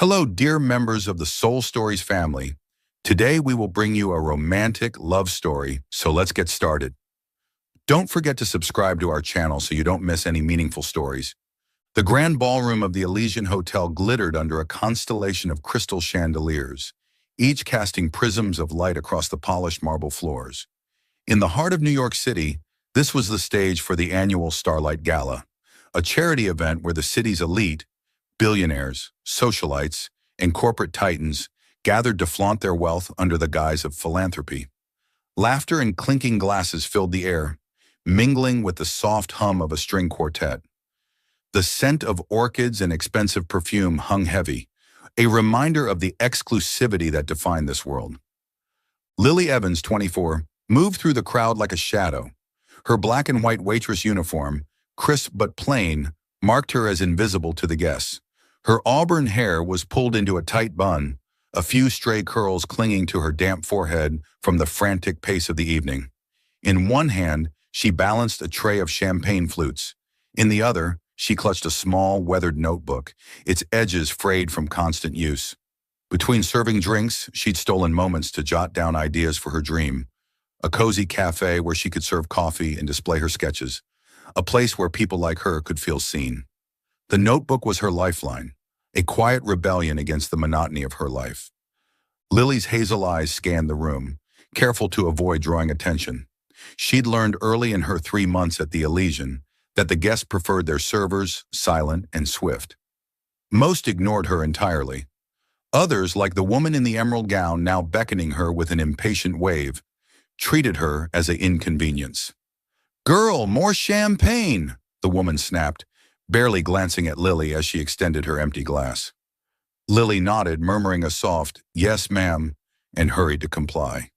Hello, dear members of the Soul Stories family. Today we will bring you a romantic love story, so let's get started. Don't forget to subscribe to our channel so you don't miss any meaningful stories. The grand ballroom of the Elysian Hotel glittered under a constellation of crystal chandeliers, each casting prisms of light across the polished marble floors. In the heart of New York City, this was the stage for the annual Starlight Gala, a charity event where the city's elite, billionaires, socialites, and corporate titans gathered to flaunt their wealth under the guise of philanthropy. Laughter and clinking glasses filled the air, mingling with the soft hum of a string quartet. The scent of orchids and expensive perfume hung heavy, a reminder of the exclusivity that defined this world. Lily Evans, 24, moved through the crowd like a shadow. Her black and white waitress uniform, crisp but plain, marked her as invisible to the guests. Her auburn hair was pulled into a tight bun, a few stray curls clinging to her damp forehead from the frantic pace of the evening. In one hand, she balanced a tray of champagne flutes. In the other, she clutched a small, weathered notebook, its edges frayed from constant use. Between serving drinks, she'd stolen moments to jot down ideas for her dream. A cozy cafe where she could serve coffee and display her sketches. A place where people like her could feel seen. The notebook was her lifeline, a quiet rebellion against the monotony of her life. Lily's hazel eyes scanned the room, careful to avoid drawing attention. She'd learned early in her 3 months at the Elysian that the guests preferred their servers silent and swift. Most ignored her entirely. Others, like the woman in the emerald gown now beckoning her with an impatient wave, treated her as an inconvenience. "Girl, more champagne," the woman snapped, barely glancing at Lily as she extended her empty glass. Lily nodded, murmuring a soft, "Yes, ma'am," and hurried to comply.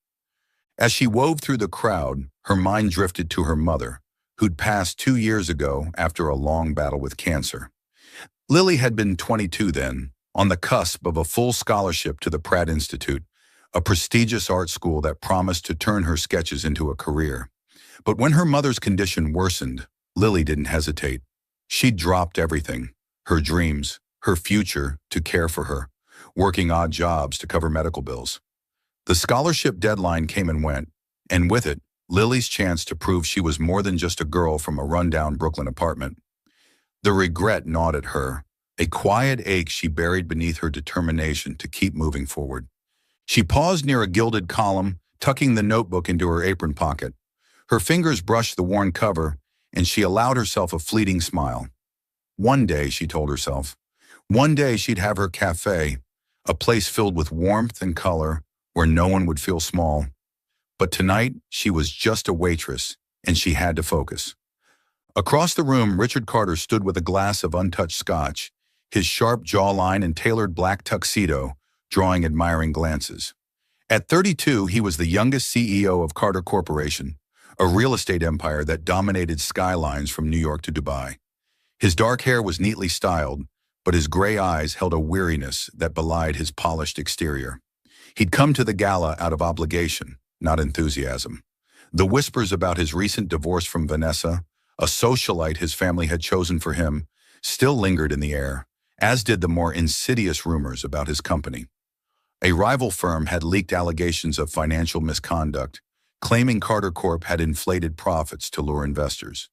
As she wove through the crowd, her mind drifted to her mother, who'd passed 2 years ago after a long battle with cancer. Lily had been 22 then, on the cusp of a full scholarship to the Pratt Institute, a prestigious art school that promised to turn her sketches into a career. But when her mother's condition worsened, Lily didn't hesitate. She'd dropped everything, her dreams, her future, to care for her, working odd jobs to cover medical bills. The scholarship deadline came and went, and with it, Lily's chance to prove she was more than just a girl from a rundown Brooklyn apartment. The regret gnawed at her, a quiet ache she buried beneath her determination to keep moving forward. She paused near a gilded column, tucking the notebook into her apron pocket. Her fingers brushed the worn cover, and she allowed herself a fleeting smile. One day, she told herself, one day she'd have her cafe, a place filled with warmth and color where no one would feel small. But tonight, she was just a waitress, and she had to focus. Across the room, Richard Carter stood with a glass of untouched scotch, his sharp jawline and tailored black tuxedo drawing admiring glances. At 32, he was the youngest CEO of Carter Corporation, a real estate empire that dominated skylines from New York to Dubai. His dark hair was neatly styled, but his gray eyes held a weariness that belied his polished exterior. He'd come to the gala out of obligation, not enthusiasm. The whispers about his recent divorce from Vanessa, a socialite his family had chosen for him, still lingered in the air, as did the more insidious rumors about his company. A rival firm had leaked allegations of financial misconduct, claiming Carter Corp had inflated profits to lure investors.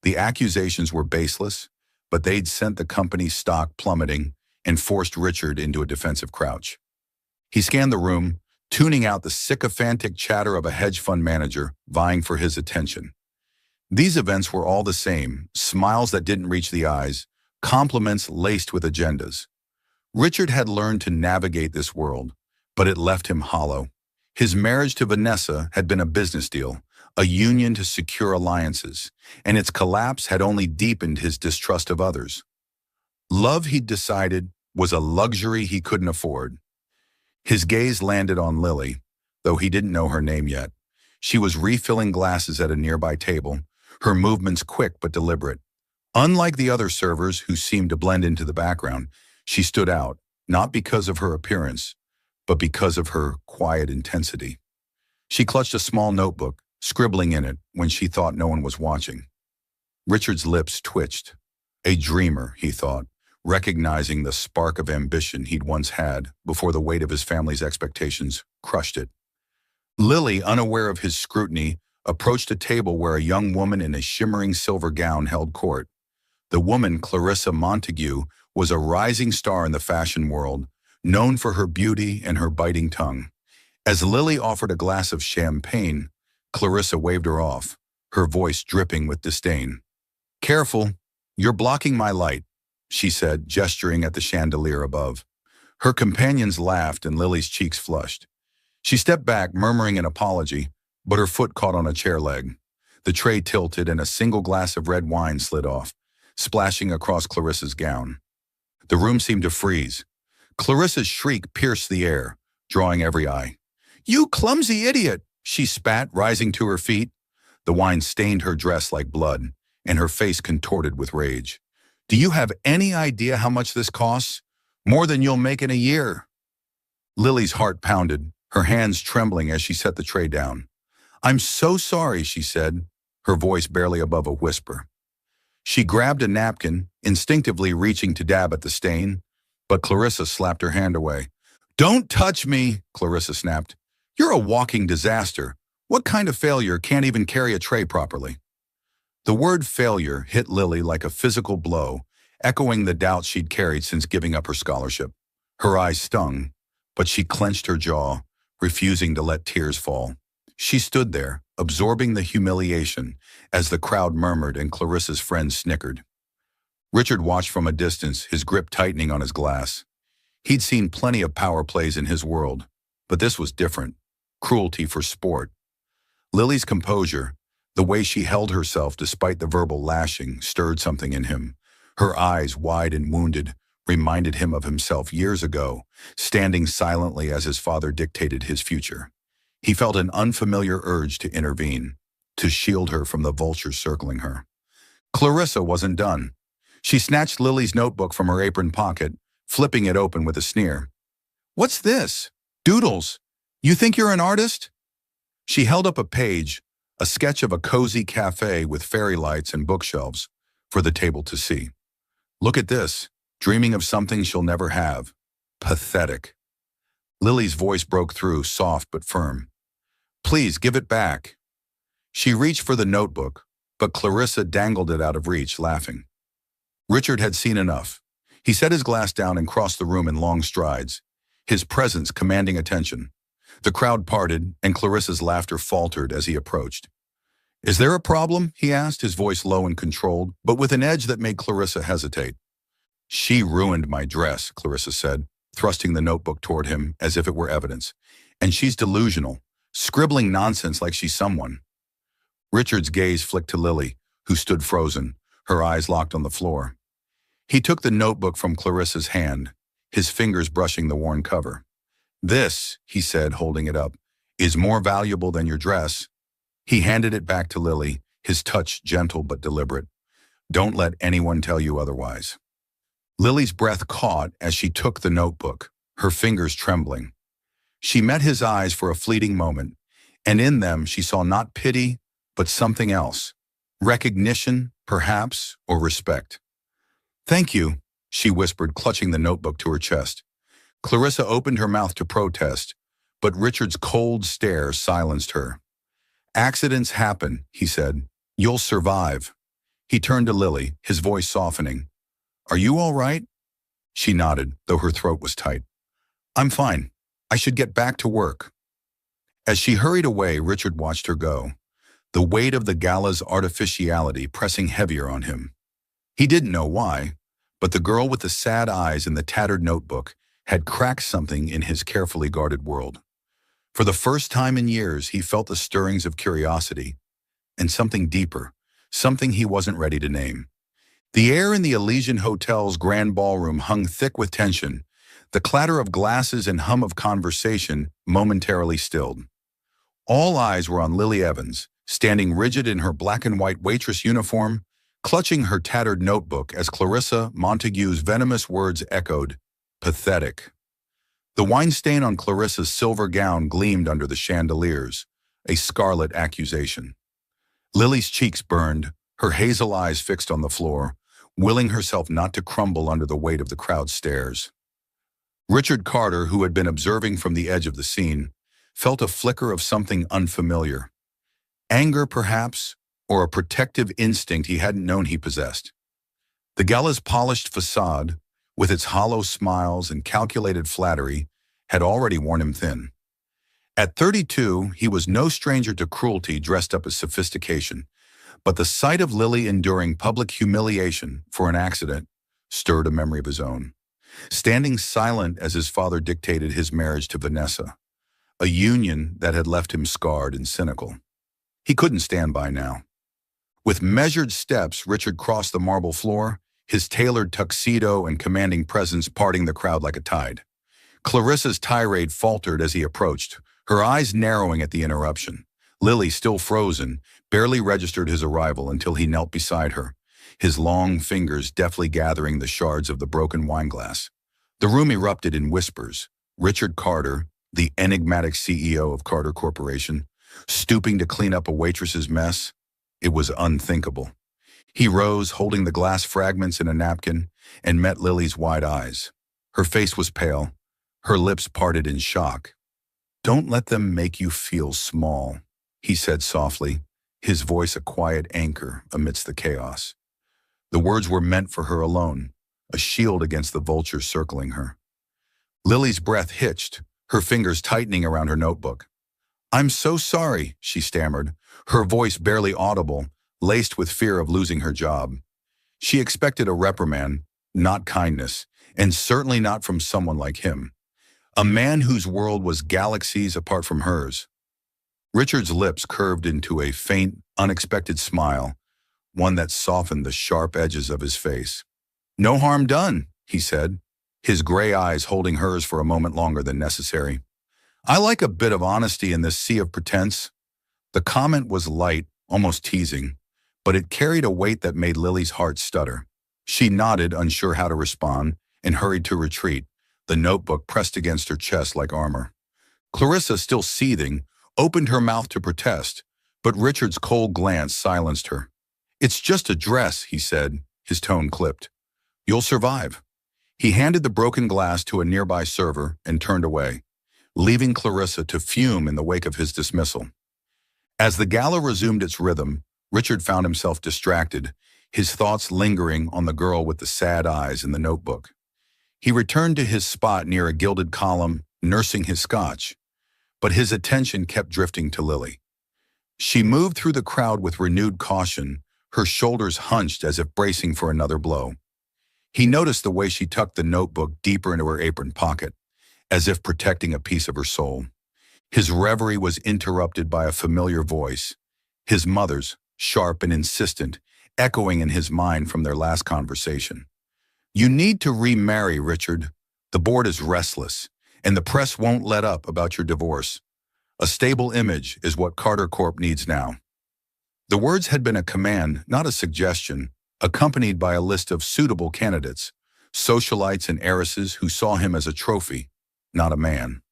The accusations were baseless, but they'd sent the company's stock plummeting and forced Richard into a defensive crouch. He scanned the room, tuning out the sycophantic chatter of a hedge fund manager vying for his attention. These events were all the same, smiles that didn't reach the eyes, compliments laced with agendas. Richard had learned to navigate this world, but it left him hollow. His marriage to Vanessa had been a business deal, a union to secure alliances, and its collapse had only deepened his distrust of others. Love, he'd decided, was a luxury he couldn't afford. His gaze landed on Lily, though he didn't know her name yet. She was refilling glasses at a nearby table, her movements quick but deliberate. Unlike the other servers who seemed to blend into the background, she stood out, not because of her appearance, but because of her quiet intensity. She clutched a small notebook, scribbling in it when she thought no one was watching. Richard's lips twitched. A dreamer, he thought, recognizing the spark of ambition he'd once had before the weight of his family's expectations crushed it. Lily, unaware of his scrutiny, approached a table where a young woman in a shimmering silver gown held court. The woman, Clarissa Montague, was a rising star in the fashion world, known for her beauty and her biting tongue. As Lily offered a glass of champagne, Clarissa waved her off, her voice dripping with disdain. "Careful, you're blocking my light," she said, gesturing at the chandelier above. Her companions laughed and Lily's cheeks flushed. She stepped back, murmuring an apology, but her foot caught on a chair leg. The tray tilted and a single glass of red wine slid off, splashing across Clarissa's gown. The room seemed to freeze. Clarissa's shriek pierced the air, drawing every eye. "You clumsy idiot!" she spat, rising to her feet. The wine stained her dress like blood, and her face contorted with rage. "Do you have any idea how much this costs? More than you'll make in a year." Lily's heart pounded, her hands trembling as she set the tray down. "I'm so sorry," she said, her voice barely above a whisper. She grabbed a napkin, instinctively reaching to dab at the stain, but Clarissa slapped her hand away. "Don't touch me," Clarissa snapped. "You're a walking disaster. What kind of failure can't even carry a tray properly?" The word failure hit Lily like a physical blow, echoing the doubts she'd carried since giving up her scholarship. Her eyes stung, but she clenched her jaw, refusing to let tears fall. She stood there, absorbing the humiliation, as the crowd murmured and Clarissa's friends snickered. Richard watched from a distance, his grip tightening on his glass. He'd seen plenty of power plays in his world, but this was different. Cruelty for sport. Lily's composure, the way she held herself despite the verbal lashing, stirred something in him. Her eyes, wide and wounded, reminded him of himself years ago, standing silently as his father dictated his future. He felt an unfamiliar urge to intervene, to shield her from the vultures circling her. Clarissa wasn't done. She snatched Lily's notebook from her apron pocket, flipping it open with a sneer. "What's this? Doodles. You think you're an artist?" She held up a page, a sketch of a cozy cafe with fairy lights and bookshelves, for the table to see. "Look at this, dreaming of something she'll never have. Pathetic." Lily's voice broke through, soft but firm. "Please, give it back." She reached for the notebook, but Clarissa dangled it out of reach, laughing. Richard had seen enough. He set his glass down and crossed the room in long strides, his presence commanding attention. The crowd parted, and Clarissa's laughter faltered as he approached. "Is there a problem?" he asked, his voice low and controlled, but with an edge that made Clarissa hesitate. "She ruined my dress," Clarissa said, thrusting the notebook toward him as if it were evidence. "And she's delusional, scribbling nonsense like she's someone." Richard's gaze flicked to Lily, who stood frozen, her eyes locked on the floor. He took the notebook from Clarissa's hand, his fingers brushing the worn cover. "This," he said, holding it up, "is more valuable than your dress." He handed it back to Lily, his touch gentle but deliberate. "Don't let anyone tell you otherwise." Lily's breath caught as she took the notebook, her fingers trembling. She met his eyes for a fleeting moment, and in them she saw not pity, but something else. Recognition, perhaps, or respect. "Thank you," she whispered, clutching the notebook to her chest. Clarissa opened her mouth to protest, but Richard's cold stare silenced her. "Accidents happen," he said. "You'll survive." He turned to Lily, his voice softening. "Are you all right?" She nodded, though her throat was tight. "I'm fine. I should get back to work." As she hurried away, Richard watched her go, the weight of the gala's artificiality pressing heavier on him. He didn't know why, but the girl with the sad eyes and the tattered notebook had cracked something in his carefully guarded world. For the first time in years, he felt the stirrings of curiosity, and something deeper, something he wasn't ready to name. The air in the Elysian Hotel's grand ballroom hung thick with tension, the clatter of glasses and hum of conversation momentarily stilled. All eyes were on Lily Evans, standing rigid in her black and white waitress uniform, clutching her tattered notebook as Clarissa Montague's venomous words echoed, "Pathetic." The wine stain on Clarissa's silver gown gleamed under the chandeliers, a scarlet accusation. Lily's cheeks burned, her hazel eyes fixed on the floor, willing herself not to crumble under the weight of the crowd's stares. Richard Carter, who had been observing from the edge of the scene, felt a flicker of something unfamiliar. Anger, perhaps, or a protective instinct he hadn't known he possessed. The gala's polished facade, with its hollow smiles and calculated flattery, had already worn him thin. At 32, he was no stranger to cruelty dressed up as sophistication, but the sight of Lily enduring public humiliation for an accident stirred a memory of his own. Standing silent as his father dictated his marriage to Vanessa, a union that had left him scarred and cynical. He couldn't stand by now. With measured steps, Richard crossed the marble floor, his tailored tuxedo and commanding presence parting the crowd like a tide. Clarissa's tirade faltered as he approached, her eyes narrowing at the interruption. Lily, still frozen, barely registered his arrival until he knelt beside her, his long fingers deftly gathering the shards of the broken wineglass. The room erupted in whispers. Richard Carter, the enigmatic CEO of Carter Corporation, stooping to clean up a waitress's mess. It was unthinkable. He rose, holding the glass fragments in a napkin, and met Lily's wide eyes. Her face was pale, her lips parted in shock. "Don't let them make you feel small," he said softly, his voice a quiet anchor amidst the chaos. The words were meant for her alone, a shield against the vultures circling her. Lily's breath hitched, her fingers tightening around her notebook. "I'm so sorry," she stammered, her voice barely audible, laced with fear of losing her job. She expected a reprimand, not kindness, and certainly not from someone like him, a man whose world was galaxies apart from hers. Richard's lips curved into a faint, unexpected smile, one that softened the sharp edges of his face. "No harm done," he said, his gray eyes holding hers for a moment longer than necessary. "I like a bit of honesty in this sea of pretense." The comment was light, almost teasing, but it carried a weight that made Lily's heart stutter. She nodded, unsure how to respond, and hurried to retreat, the notebook pressed against her chest like armor. Clarissa, still seething, opened her mouth to protest, but Richard's cold glance silenced her. "It's just a dress," he said, his tone clipped. "You'll survive." He handed the broken glass to a nearby server and turned away, leaving Clarissa to fume in the wake of his dismissal. As the gala resumed its rhythm, Richard found himself distracted, his thoughts lingering on the girl with the sad eyes in the notebook. He returned to his spot near a gilded column, nursing his scotch, but his attention kept drifting to Lily. She moved through the crowd with renewed caution, her shoulders hunched as if bracing for another blow. He noticed the way she tucked the notebook deeper into her apron pocket, as if protecting a piece of her soul. His reverie was interrupted by a familiar voice, his mother's, sharp and insistent, echoing in his mind from their last conversation. "You need to remarry, Richard. The board is restless, and the press won't let up about your divorce. A stable image is what Carter Corp needs now." The words had been a command, not a suggestion, accompanied by a list of suitable candidates, socialites and heiresses who saw him as a trophy, not a man.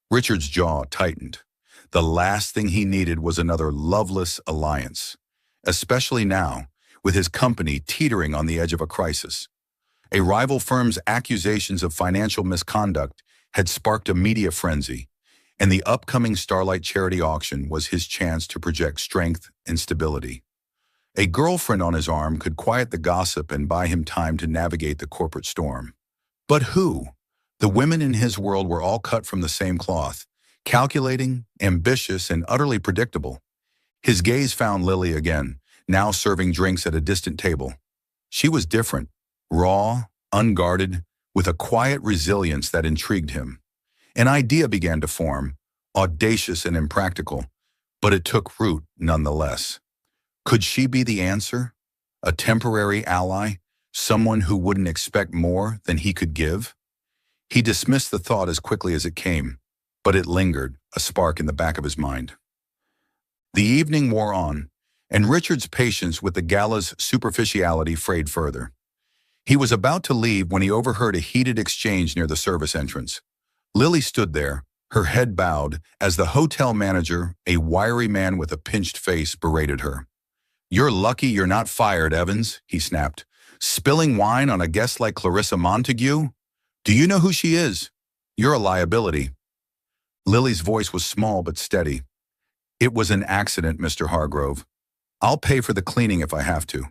Richard's jaw tightened. The last thing he needed was another loveless alliance, especially now, with his company teetering on the edge of a crisis. A rival firm's accusations of financial misconduct had sparked a media frenzy, and the upcoming Starlight charity auction was his chance to project strength and stability. A girlfriend on his arm could quiet the gossip and buy him time to navigate the corporate storm. But who? The women in his world were all cut from the same cloth, calculating, ambitious, and utterly predictable. His gaze found Lily again, now serving drinks at a distant table. She was different, raw, unguarded, with a quiet resilience that intrigued him. An idea began to form, audacious and impractical, but it took root nonetheless. Could she be the answer? A temporary ally? Someone who wouldn't expect more than he could give? He dismissed the thought as quickly as it came, but it lingered, a spark in the back of his mind. The evening wore on, and Richard's patience with the gala's superficiality frayed further. He was about to leave when he overheard a heated exchange near the service entrance. Lily stood there, her head bowed, as the hotel manager, a wiry man with a pinched face, berated her. "You're lucky you're not fired, Evans," he snapped, Spilling wine on a guest like Clarissa Montague? Do you know who she is? You're a liability. Lily's voice was small but steady. It was an accident, Mr. Hargrove. I'll pay for the cleaning if I have to.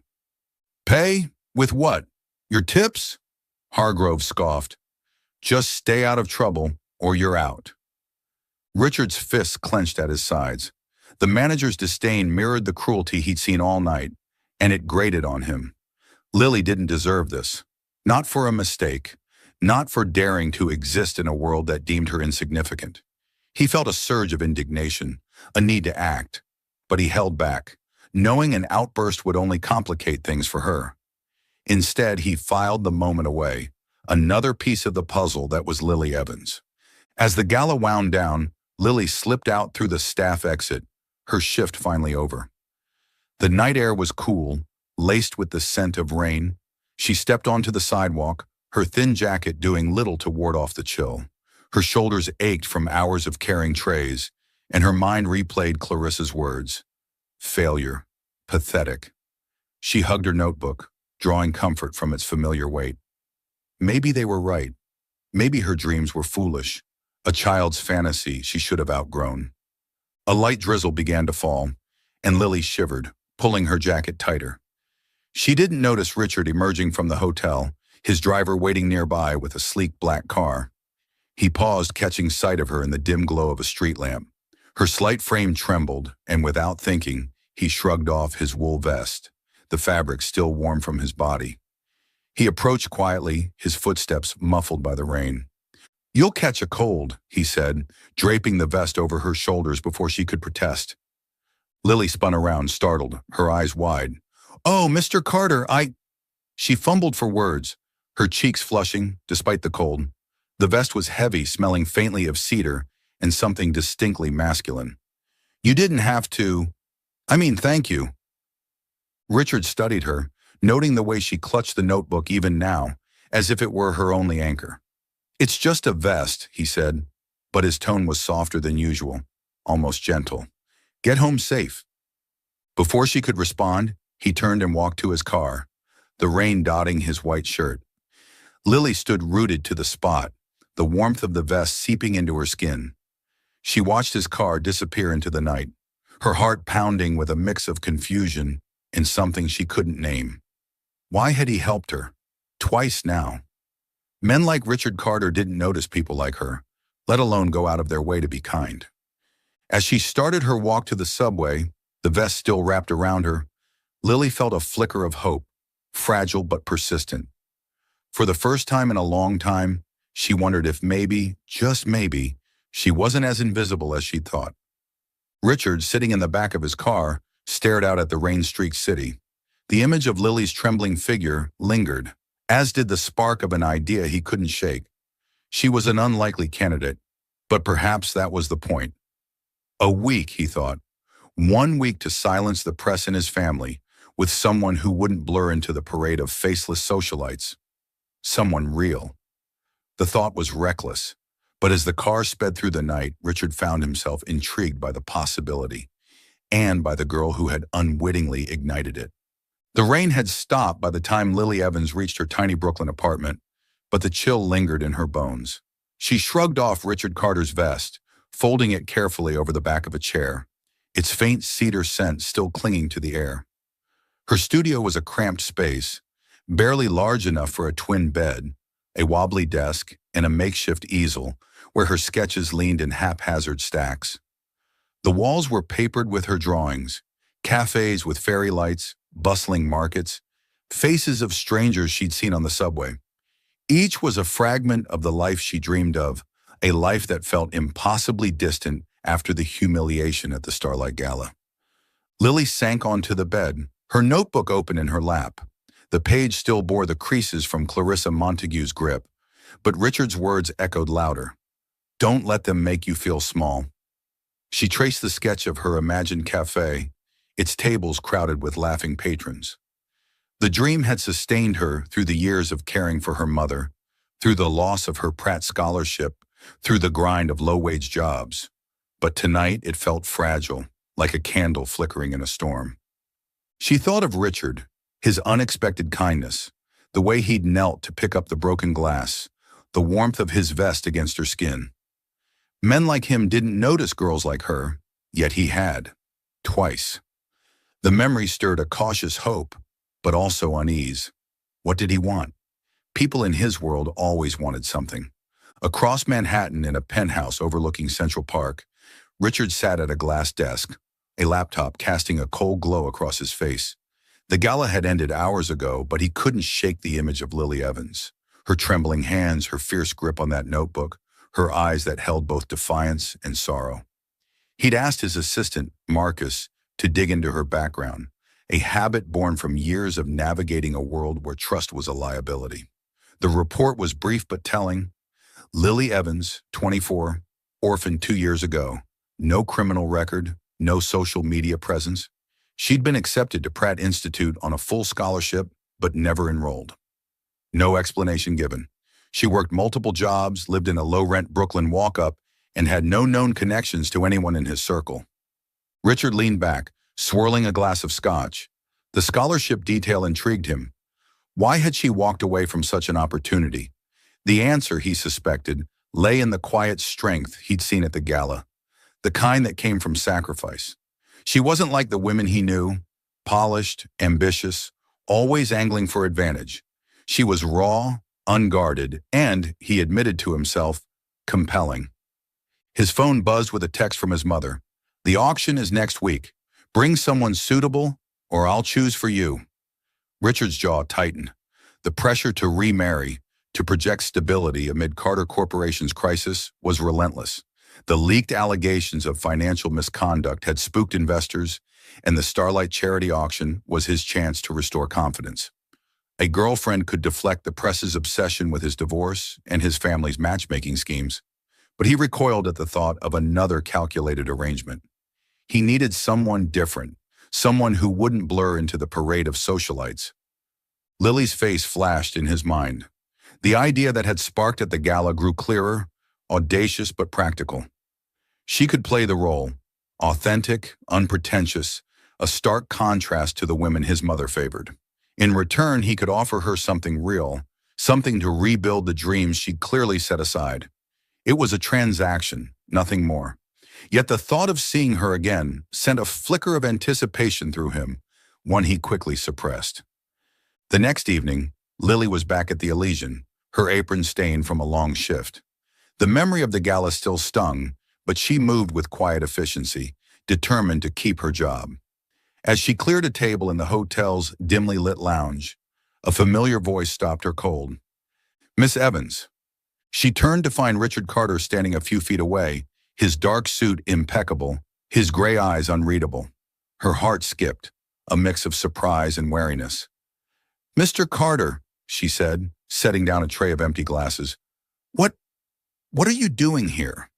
Pay? With what? Your tips? Hargrove scoffed. Just stay out of trouble or you're out. Richard's fists clenched at his sides. The manager's disdain mirrored the cruelty he'd seen all night, and it grated on him. Lily didn't deserve this. Not for a mistake. Not for daring to exist in a world that deemed her insignificant. He felt a surge of indignation, a need to act. But he held back, knowing an outburst would only complicate things for her. Instead, he filed the moment away, another piece of the puzzle that was Lily Evans. As the gala wound down, Lily slipped out through the staff exit, her shift finally over. The night air was cool, laced with the scent of rain. She stepped onto the sidewalk, her thin jacket doing little to ward off the chill. Her shoulders ached from hours of carrying trays, and her mind replayed Clarissa's words. Failure. Pathetic. She hugged her notebook, drawing comfort from its familiar weight. Maybe they were right. Maybe her dreams were foolish, a child's fantasy she should have outgrown. A light drizzle began to fall, and Lily shivered, pulling her jacket tighter. She didn't notice Richard emerging from the hotel, his driver waiting nearby with a sleek black car. He paused, catching sight of her in the dim glow of a street lamp. Her slight frame trembled, and without thinking, he shrugged off his wool vest, the fabric still warm from his body. He approached quietly, his footsteps muffled by the rain. You'll catch a cold, he said, draping the vest over her shoulders before she could protest. Lily spun around, startled, her eyes wide. Oh, Mr. Carter, She fumbled for words, her cheeks flushing, despite the cold. The vest was heavy, smelling faintly of cedar and something distinctly masculine. You didn't have to. Thank you. Richard studied her, noting the way she clutched the notebook even now, as if it were her only anchor. It's just a vest, he said, but his tone was softer than usual, almost gentle. Get home safe. Before she could respond, he turned and walked to his car, the rain dotting his white shirt. Lily stood rooted to the spot, the warmth of the vest seeping into her skin. She watched his car disappear into the night, her heart pounding with a mix of confusion and something she couldn't name. Why had he helped her? Twice now. Men like Richard Carter didn't notice people like her, let alone go out of their way to be kind. As she started her walk to the subway, the vest still wrapped around her, Lily felt a flicker of hope, fragile but persistent. For the first time in a long time, she wondered if maybe, just maybe, she wasn't as invisible as she'd thought. Richard, sitting in the back of his car, stared out at the rain-streaked city. The image of Lily's trembling figure lingered, as did the spark of an idea he couldn't shake. She was an unlikely candidate, but perhaps that was the point. A week, he thought. 1 week to silence the press and his family, with someone who wouldn't blur into the parade of faceless socialites. Someone real. The thought was reckless, but as the car sped through the night, Richard found himself intrigued by the possibility, and by the girl who had unwittingly ignited it. The rain had stopped by the time Lily Evans reached her tiny Brooklyn apartment, but the chill lingered in her bones. She shrugged off Richard Carter's vest, folding it carefully over the back of a chair, its faint cedar scent still clinging to the air. Her studio was a cramped space, barely large enough for a twin bed, a wobbly desk, and a makeshift easel where her sketches leaned in haphazard stacks. The walls were papered with her drawings, cafes with fairy lights, bustling markets, faces of strangers she'd seen on the subway. Each was a fragment of the life she dreamed of, a life that felt impossibly distant after the humiliation at the Starlight Gala. Lily sank onto the bed, her notebook open in her lap. The page still bore the creases from Clarissa Montague's grip, but Richard's words echoed louder. Don't let them make you feel small. She traced the sketch of her imagined cafe, its tables crowded with laughing patrons. The dream had sustained her through the years of caring for her mother, through the loss of her Pratt scholarship, through the grind of low-wage jobs. But tonight it felt fragile, like a candle flickering in a storm. She thought of Richard, his unexpected kindness, The way he'd knelt to pick up the broken glass, the warmth of his vest against her skin. Men like him didn't notice girls like her, yet he had. Twice. The memory stirred a cautious hope, but also unease. What did he want? People in his world always wanted something. Across Manhattan in a penthouse overlooking Central Park, Richard sat at a glass desk, a laptop casting a cold glow across his face. The gala had ended hours ago, but he couldn't shake the image of Lily Evans. Her trembling hands, her fierce grip on that notebook, her eyes that held both defiance and sorrow. He'd asked his assistant, Marcus, to dig into her background, a habit born from years of navigating a world where trust was a liability. The report was brief but telling. Lily Evans, 24, orphaned 2 years ago. No criminal record, no social media presence. She'd been accepted to Pratt Institute on a full scholarship, but never enrolled. No explanation given. She worked multiple jobs, lived in a low-rent Brooklyn walk-up, and had no known connections to anyone in his circle. Richard leaned back, swirling a glass of scotch. The scholarship detail intrigued him. Why had she walked away from such an opportunity? The answer, he suspected, lay in the quiet strength he'd seen at the gala, the kind that came from sacrifice. She wasn't like the women he knew, polished, ambitious, always angling for advantage. She was raw, unguarded, and, he admitted to himself, compelling. His phone buzzed with a text from his mother. "The auction is next week. Bring someone suitable, or I'll choose for you." Richard's jaw tightened. The pressure to remarry, to project stability amid Carter Corporation's crisis, was relentless. The leaked allegations of financial misconduct had spooked investors, and the Starlight charity auction was his chance to restore confidence. A girlfriend could deflect the press's obsession with his divorce and his family's matchmaking schemes, but he recoiled at the thought of another calculated arrangement. He needed someone different, someone who wouldn't blur into the parade of socialites. Lily's face flashed in his mind. The idea that had sparked at the gala grew clearer, audacious but practical. She could play the role, authentic, unpretentious, a stark contrast to the women his mother favored. In return, he could offer her something real, something to rebuild the dreams she'd clearly set aside. It was a transaction, nothing more. Yet the thought of seeing her again sent a flicker of anticipation through him, one he quickly suppressed. The next evening, Lily was back at the Elysian, her apron stained from a long shift. The memory of the gala still stung, but she moved with quiet efficiency, determined to keep her job. As she cleared a table in the hotel's dimly lit lounge, a familiar voice stopped her cold. "Miss Evans." She turned to find Richard Carter standing a few feet away, his dark suit impeccable, his gray eyes unreadable. Her heart skipped, a mix of surprise and wariness. "Mr. Carter," she said, setting down a tray of empty glasses. What are you doing here?"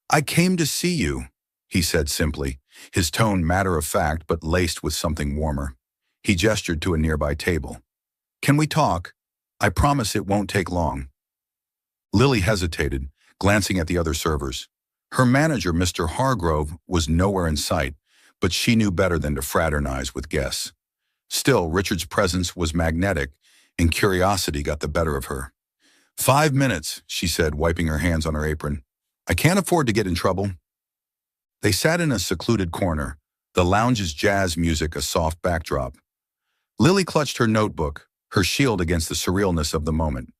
"I came to see you," he said simply, his tone matter-of-fact but laced with something warmer. He gestured to a nearby table. "Can we talk? I promise it won't take long." Lily hesitated, glancing at the other servers. Her manager, Mr. Hargrove, was nowhere in sight, but she knew better than to fraternize with guests. Still, Richard's presence was magnetic, and curiosity got the better of her. "5 minutes," she said, wiping her hands on her apron. "I can't afford to get in trouble." They sat in a secluded corner, the lounge's jazz music a soft backdrop. Lily clutched her notebook, her shield against the surrealness of the moment.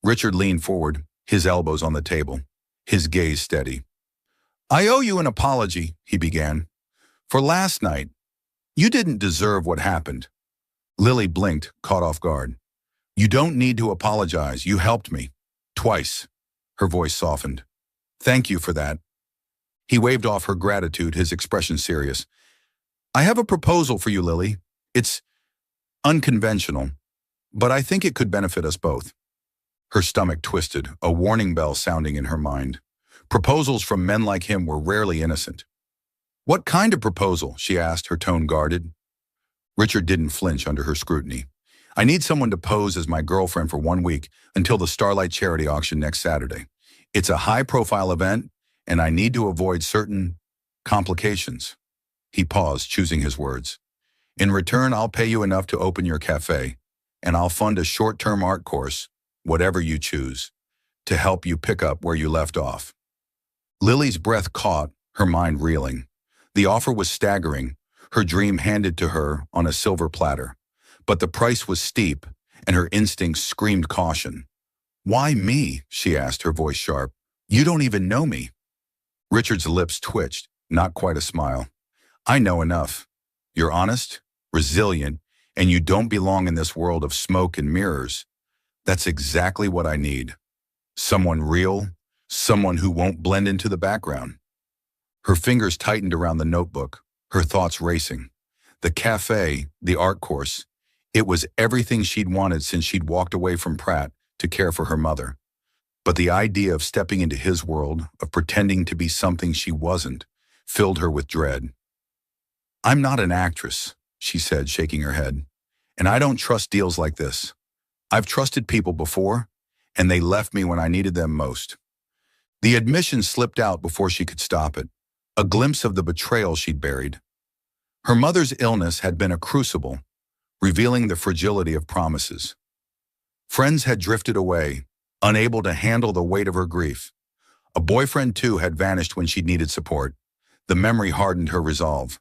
Richard leaned forward, his elbows on the table, his gaze steady. "I owe you an apology," he began. "For last night. You didn't deserve what happened." Lily blinked, caught off guard. "You don't need to apologize. You helped me. Twice." Her voice softened. "Thank you for that." He waved off her gratitude, his expression serious. "I have a proposal for you, Lily. It's unconventional, but I think it could benefit us both." Her stomach twisted, a warning bell sounding in her mind. Proposals from men like him were rarely innocent. "What kind of proposal?" she asked, her tone guarded. Richard didn't flinch under her scrutiny. "I need someone to pose as my girlfriend for 1 week until the Starlight charity auction next Saturday. It's a high-profile event, and I need to avoid certain complications." He paused, choosing his words. "In return, I'll pay you enough to open your cafe. and I'll fund a short-term art course, whatever you choose, to help you pick up where you left off. Lily's breath caught, her mind reeling. The offer was staggering, her dream handed to her on a silver platter. But the price was steep, and her instincts screamed caution. "Why me?" she asked, her voice sharp. "You don't even know me." Richard's lips twitched, not quite a smile. "I know enough. You're honest, resilient, and you don't belong in this world of smoke and mirrors. That's exactly what I need. Someone real, someone who won't blend into the background." Her fingers tightened around the notebook, her thoughts racing. The cafe, the art course, it was everything she'd wanted since she'd walked away from Pratt to care for her mother. But the idea of stepping into his world, of pretending to be something she wasn't, filled her with dread. "I'm not an actress," she said, shaking her head. "And I don't trust deals like this. I've trusted people before, and they left me when I needed them most." The admission slipped out before she could stop it, a glimpse of the betrayal she'd buried. Her mother's illness had been a crucible, revealing the fragility of promises. Friends had drifted away, unable to handle the weight of her grief. A boyfriend, too, had vanished when she'd needed support. The memory hardened her resolve.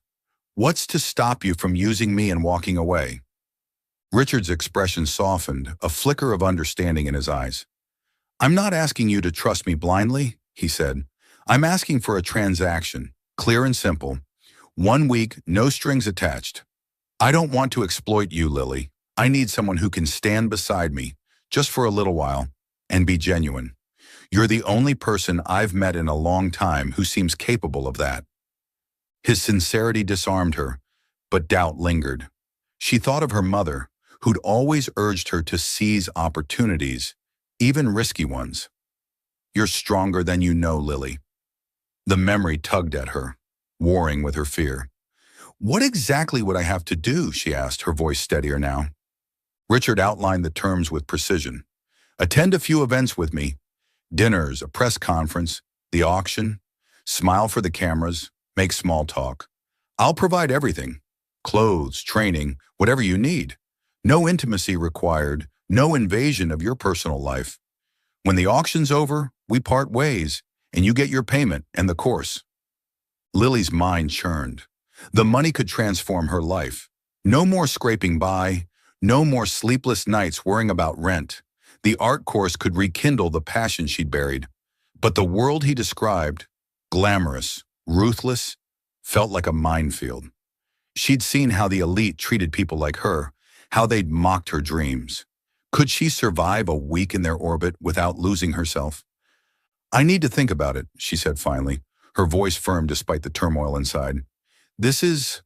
"What's to stop you from using me and walking away?" Richard's expression softened, a flicker of understanding in his eyes. "I'm not asking you to trust me blindly," he said. "I'm asking for a transaction, clear and simple. 1 week, no strings attached. I don't want to exploit you, Lily. I need someone who can stand beside me, just for a little while, and be genuine. You're the only person I've met in a long time who seems capable of that." His sincerity disarmed her, but doubt lingered. She thought of her mother, who'd always urged her to seize opportunities, even risky ones. "You're stronger than you know, Lily." The memory tugged at her, warring with her fear. "What exactly would I have to do?" she asked, her voice steadier now. Richard outlined the terms with precision. "Attend a few events with me. Dinners, a press conference, the auction. Smile for the cameras, make small talk. I'll provide everything. Clothes, training, whatever you need. No intimacy required, no invasion of your personal life. When the auction's over, we part ways, and you get your payment and the course." Lily's mind churned. The money could transform her life. No more scraping by, no more sleepless nights worrying about rent. The art course could rekindle the passion she'd buried. But the world he described, glamorous, ruthless, felt like a minefield. She'd seen how the elite treated people like her, how they'd mocked her dreams. Could she survive a week in their orbit without losing herself? "I need to think about it," she said finally, her voice firm despite the turmoil inside. "This is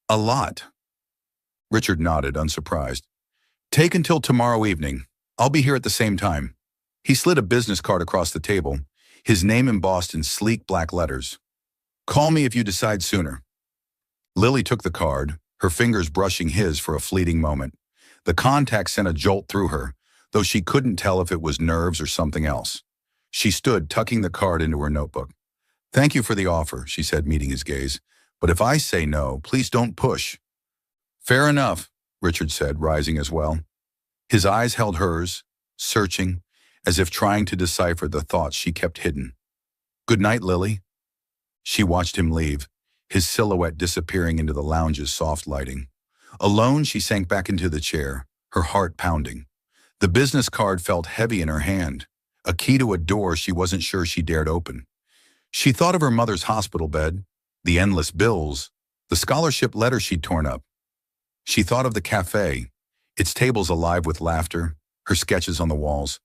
a lot." Richard nodded, unsurprised. "Take until tomorrow evening. I'll be here at the same time." He slid a business card across the table, his name embossed in sleek black letters. "Call me if you decide sooner." Lily took the card, her fingers brushing his for a fleeting moment. The contact sent a jolt through her, though she couldn't tell if it was nerves or something else. She stood, tucking the card into her notebook. "Thank you for the offer," she said, meeting his gaze. "But if I say no, please don't push." "Fair enough," Richard said, rising as well. His eyes held hers, searching, as if trying to decipher the thoughts she kept hidden. "Good night, Lily." She watched him leave, his silhouette disappearing into the lounge's soft lighting. Alone, she sank back into the chair, her heart pounding. The business card felt heavy in her hand, a key to a door she wasn't sure she dared open. She thought of her mother's hospital bed, the endless bills, the scholarship letter she'd torn up. She thought of the cafe, its tables alive with laughter, her sketches on the walls.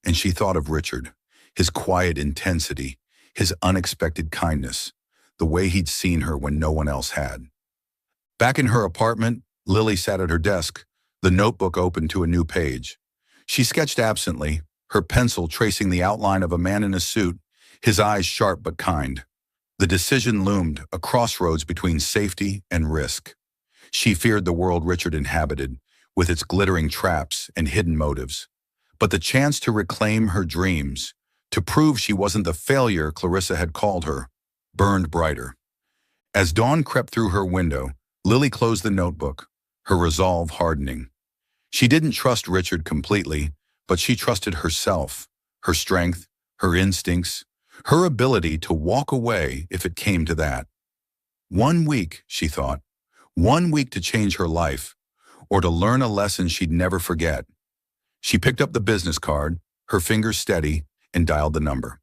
And she thought of Richard, his quiet intensity, his unexpected kindness, the way he'd seen her when no one else had. Back in her apartment, Lily sat at her desk, the notebook open to a new page. She sketched absently, her pencil tracing the outline of a man in a suit, his eyes sharp but kind. The decision loomed, a crossroads between safety and risk. She feared the world Richard inhabited, with its glittering traps and hidden motives. But the chance to reclaim her dreams, to prove she wasn't the failure Clarissa had called her, burned brighter. As dawn crept through her window, Lily closed the notebook, her resolve hardening. She didn't trust Richard completely, but she trusted herself, her strength, her instincts, her ability to walk away if it came to that. 1 week, she thought. 1 week to change her life, or to learn a lesson she'd never forget. She picked up the business card, her fingers steady, and dialed the number.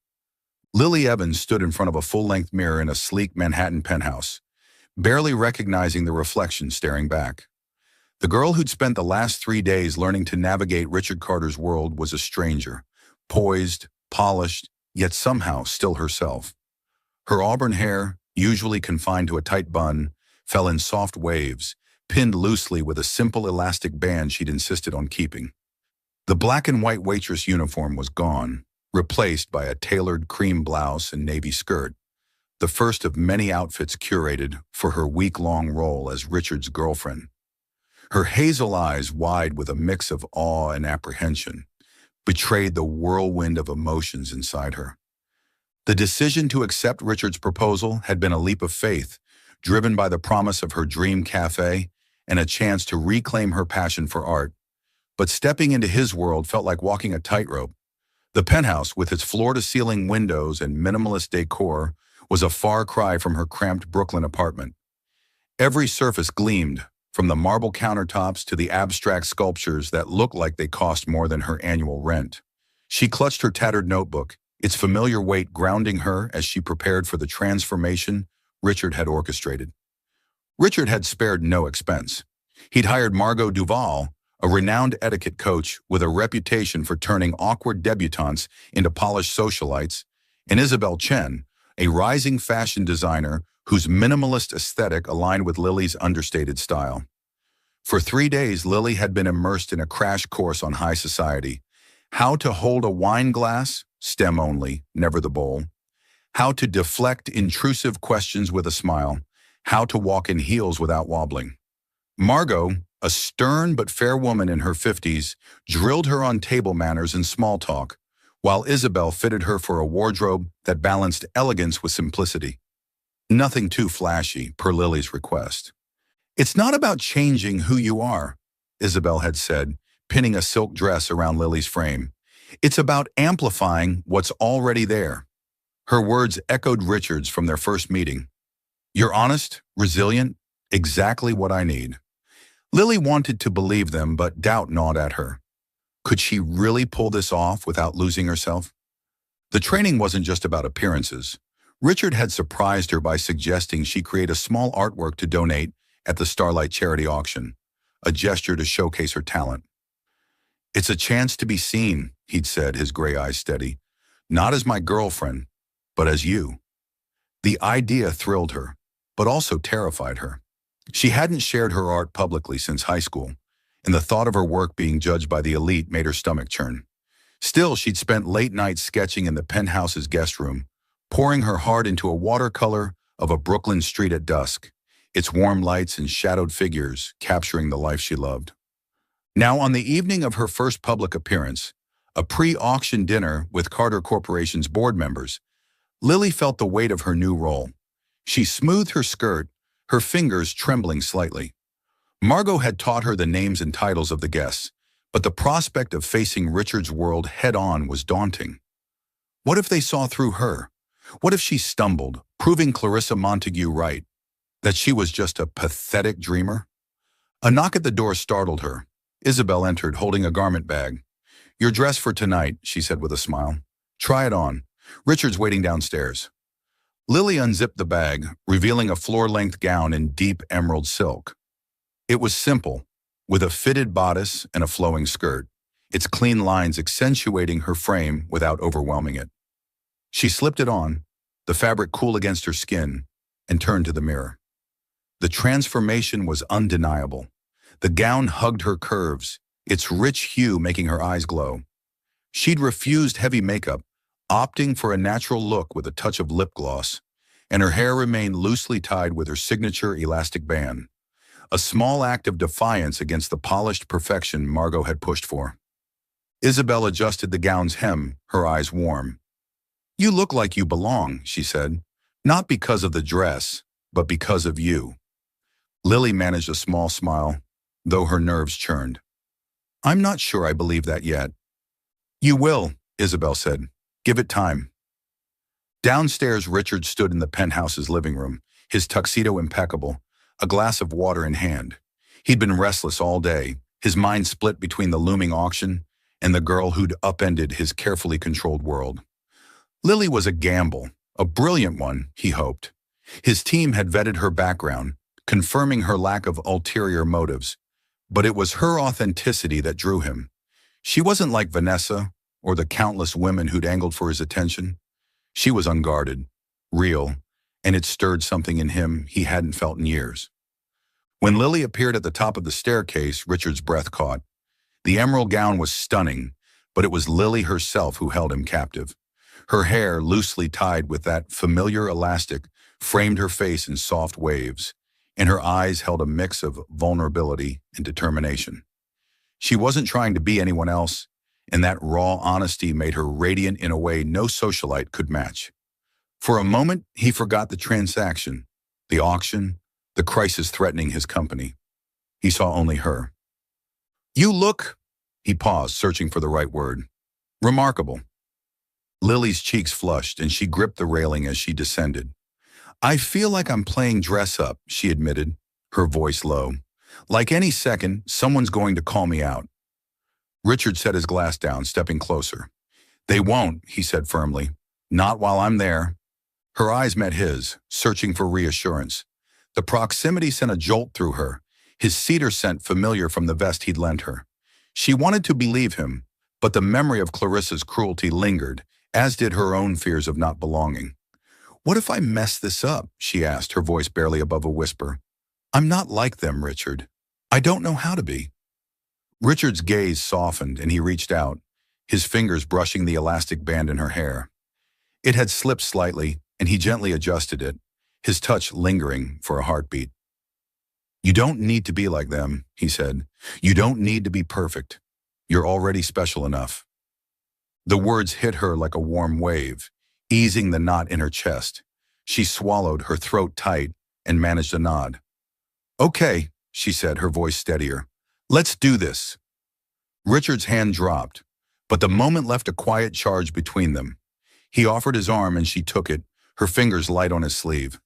Lily Evans stood in front of a full-length mirror in a sleek Manhattan penthouse, barely recognizing the reflection staring back. The girl who'd spent the last 3 days learning to navigate Richard Carter's world was a stranger, poised, polished, yet somehow still herself. Her auburn hair, usually confined to a tight bun, fell in soft waves, pinned loosely with a simple elastic band she'd insisted on keeping. The black and white waitress uniform was gone, replaced by a tailored cream blouse and navy skirt, the first of many outfits curated for her week-long role as Richard's girlfriend. Her hazel eyes, wide with a mix of awe and apprehension, betrayed the whirlwind of emotions inside her. The decision to accept Richard's proposal had been a leap of faith, driven by the promise of her dream cafe and a chance to reclaim her passion for art. But stepping into his world felt like walking a tightrope. The penthouse, with its floor-to-ceiling windows and minimalist decor, was a far cry from her cramped Brooklyn apartment. Every surface gleamed, from the marble countertops to the abstract sculptures that looked like they cost more than her annual rent. She clutched her tattered notebook, its familiar weight grounding her as she prepared for the transformation Richard had orchestrated. Richard had spared no expense. He'd hired Margot Duval, a renowned etiquette coach with a reputation for turning awkward debutantes into polished socialites, and Isabel Chen, a rising fashion designer whose minimalist aesthetic aligned with Lily's understated style. For 3 days, Lily had been immersed in a crash course on high society: how to hold a wine glass, stem only, never the bowl; how to deflect intrusive questions with a smile; how to walk in heels without wobbling. Margot, a stern but fair woman in her 50s, drilled her on table manners and small talk, while Isabel fitted her for a wardrobe that balanced elegance with simplicity. Nothing too flashy, per Lily's request. "It's not about changing who you are," Isabel had said, pinning a silk dress around Lily's frame. "It's about amplifying what's already there." Her words echoed Richard's from their first meeting. "You're honest, resilient, exactly what I need." Lily wanted to believe them, but doubt gnawed at her. Could she really pull this off without losing herself? The training wasn't just about appearances. Richard had surprised her by suggesting she create a small artwork to donate at the Starlight charity auction, a gesture to showcase her talent. "It's a chance to be seen," he'd said, his gray eyes steady. "Not as my girlfriend, but as you." The idea thrilled her, but also terrified her. She hadn't shared her art publicly since high school, and the thought of her work being judged by the elite made her stomach churn. Still, she'd spent late nights sketching in the penthouse's guest room, pouring her heart into a watercolor of a Brooklyn street at dusk, its warm lights and shadowed figures capturing the life she loved. Now, on the evening of her first public appearance, a pre-auction dinner with Carter Corporation's board members, Lily felt the weight of her new role. She smoothed her skirt, her fingers trembling slightly. Margot had taught her the names and titles of the guests, but the prospect of facing Richard's world head-on was daunting. What if they saw through her? What if she stumbled, proving Clarissa Montague right, that she was just a pathetic dreamer? A knock at the door startled her. Isabel entered, holding a garment bag. "Your dress for tonight," she said with a smile. "Try it on. Richard's waiting downstairs." Lily unzipped the bag, revealing a floor-length gown in deep emerald silk. It was simple, with a fitted bodice and a flowing skirt, its clean lines accentuating her frame without overwhelming it. She slipped it on, the fabric cool against her skin, and turned to the mirror. The transformation was undeniable. The gown hugged her curves, its rich hue making her eyes glow. She'd refused heavy makeup, opting for a natural look with a touch of lip gloss, and her hair remained loosely tied with her signature elastic band, a small act of defiance against the polished perfection Margot had pushed for. Isabel adjusted the gown's hem, her eyes warm. "You look like you belong," she said, "not because of the dress, but because of you." Lily managed a small smile, though her nerves churned. I'm not sure I believe that yet. You will, Isabel said. Give it time. Downstairs, Richard stood in the penthouse's living room, his tuxedo impeccable, a glass of water in hand. He'd been restless all day, his mind split between the looming auction and the girl who'd upended his carefully controlled world. Lily was a gamble, a brilliant one, he hoped. His team had vetted her background, confirming her lack of ulterior motives, but it was her authenticity that drew him. She wasn't like Vanessa or the countless women who'd angled for his attention. She was unguarded, real, and it stirred something in him he hadn't felt in years. When Lily appeared at the top of the staircase, Richard's breath caught. The emerald gown was stunning, but it was Lily herself who held him captive. Her hair, loosely tied with that familiar elastic, framed her face in soft waves, and her eyes held a mix of vulnerability and determination. She wasn't trying to be anyone else, and that raw honesty made her radiant in a way no socialite could match. For a moment, he forgot the transaction, the auction, the crisis threatening his company. He saw only her. You look, he paused, searching for the right word. Remarkable. Lily's cheeks flushed, and she gripped the railing as she descended. I feel like I'm playing dress up, she admitted, her voice low. Like any second, someone's going to call me out. Richard set his glass down, stepping closer. They won't, he said firmly. Not while I'm there. Her eyes met his, searching for reassurance. The proximity sent a jolt through her, his cedar scent familiar from the vest he'd lent her. She wanted to believe him, but the memory of Clarissa's cruelty lingered, as did her own fears of not belonging. What if I mess this up? She asked, her voice barely above a whisper. I'm not like them, Richard. I don't know how to be. Richard's gaze softened and he reached out, his fingers brushing the elastic band in her hair. It had slipped slightly, and he gently adjusted it, his touch lingering for a heartbeat. You don't need to be like them, he said. You don't need to be perfect. You're already special enough. The words hit her like a warm wave, easing the knot in her chest. She swallowed, her throat tight, and managed a nod. Okay, she said, her voice steadier. Let's do this. Richard's hand dropped, but the moment left a quiet charge between them. He offered his arm and she took it, her fingers light on his sleeve.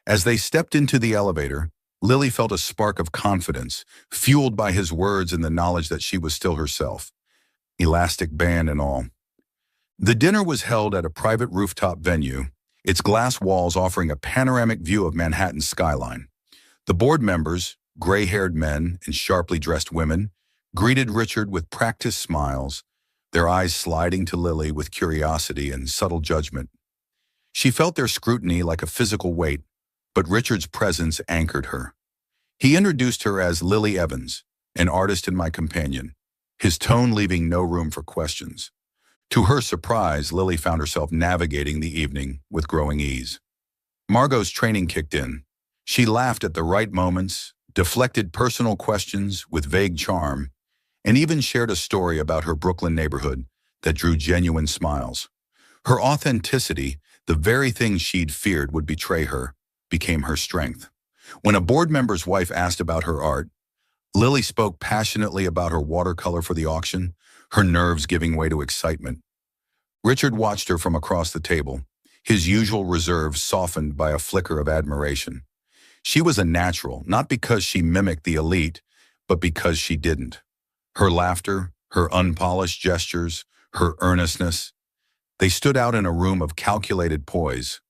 As they stepped into the elevator, Lily felt a spark of confidence, fueled by his words and the knowledge that she was still herself, elastic band and all. The dinner was held at a private rooftop venue, its glass walls offering a panoramic view of Manhattan's skyline. The board members, gray-haired men and sharply dressed women, greeted Richard with practiced smiles, their eyes sliding to Lily with curiosity and subtle judgment. She felt their scrutiny like a physical weight, but Richard's presence anchored her. He introduced her as Lily Evans, an artist and my companion, his tone leaving no room for questions. To her surprise, Lily found herself navigating the evening with growing ease. Margot's training kicked in. She laughed at the right moments, deflected personal questions with vague charm, and even shared a story about her Brooklyn neighborhood that drew genuine smiles. Her authenticity, the very thing she'd feared would betray her, became her strength. When a board member's wife asked about her art, Lily spoke passionately about her watercolor for the auction, her nerves giving way to excitement. Richard watched her from across the table, his usual reserve softened by a flicker of admiration. She was a natural, not because she mimicked the elite, but because she didn't. Her laughter, her unpolished gestures, her earnestness, they stood out in a room of calculated poise.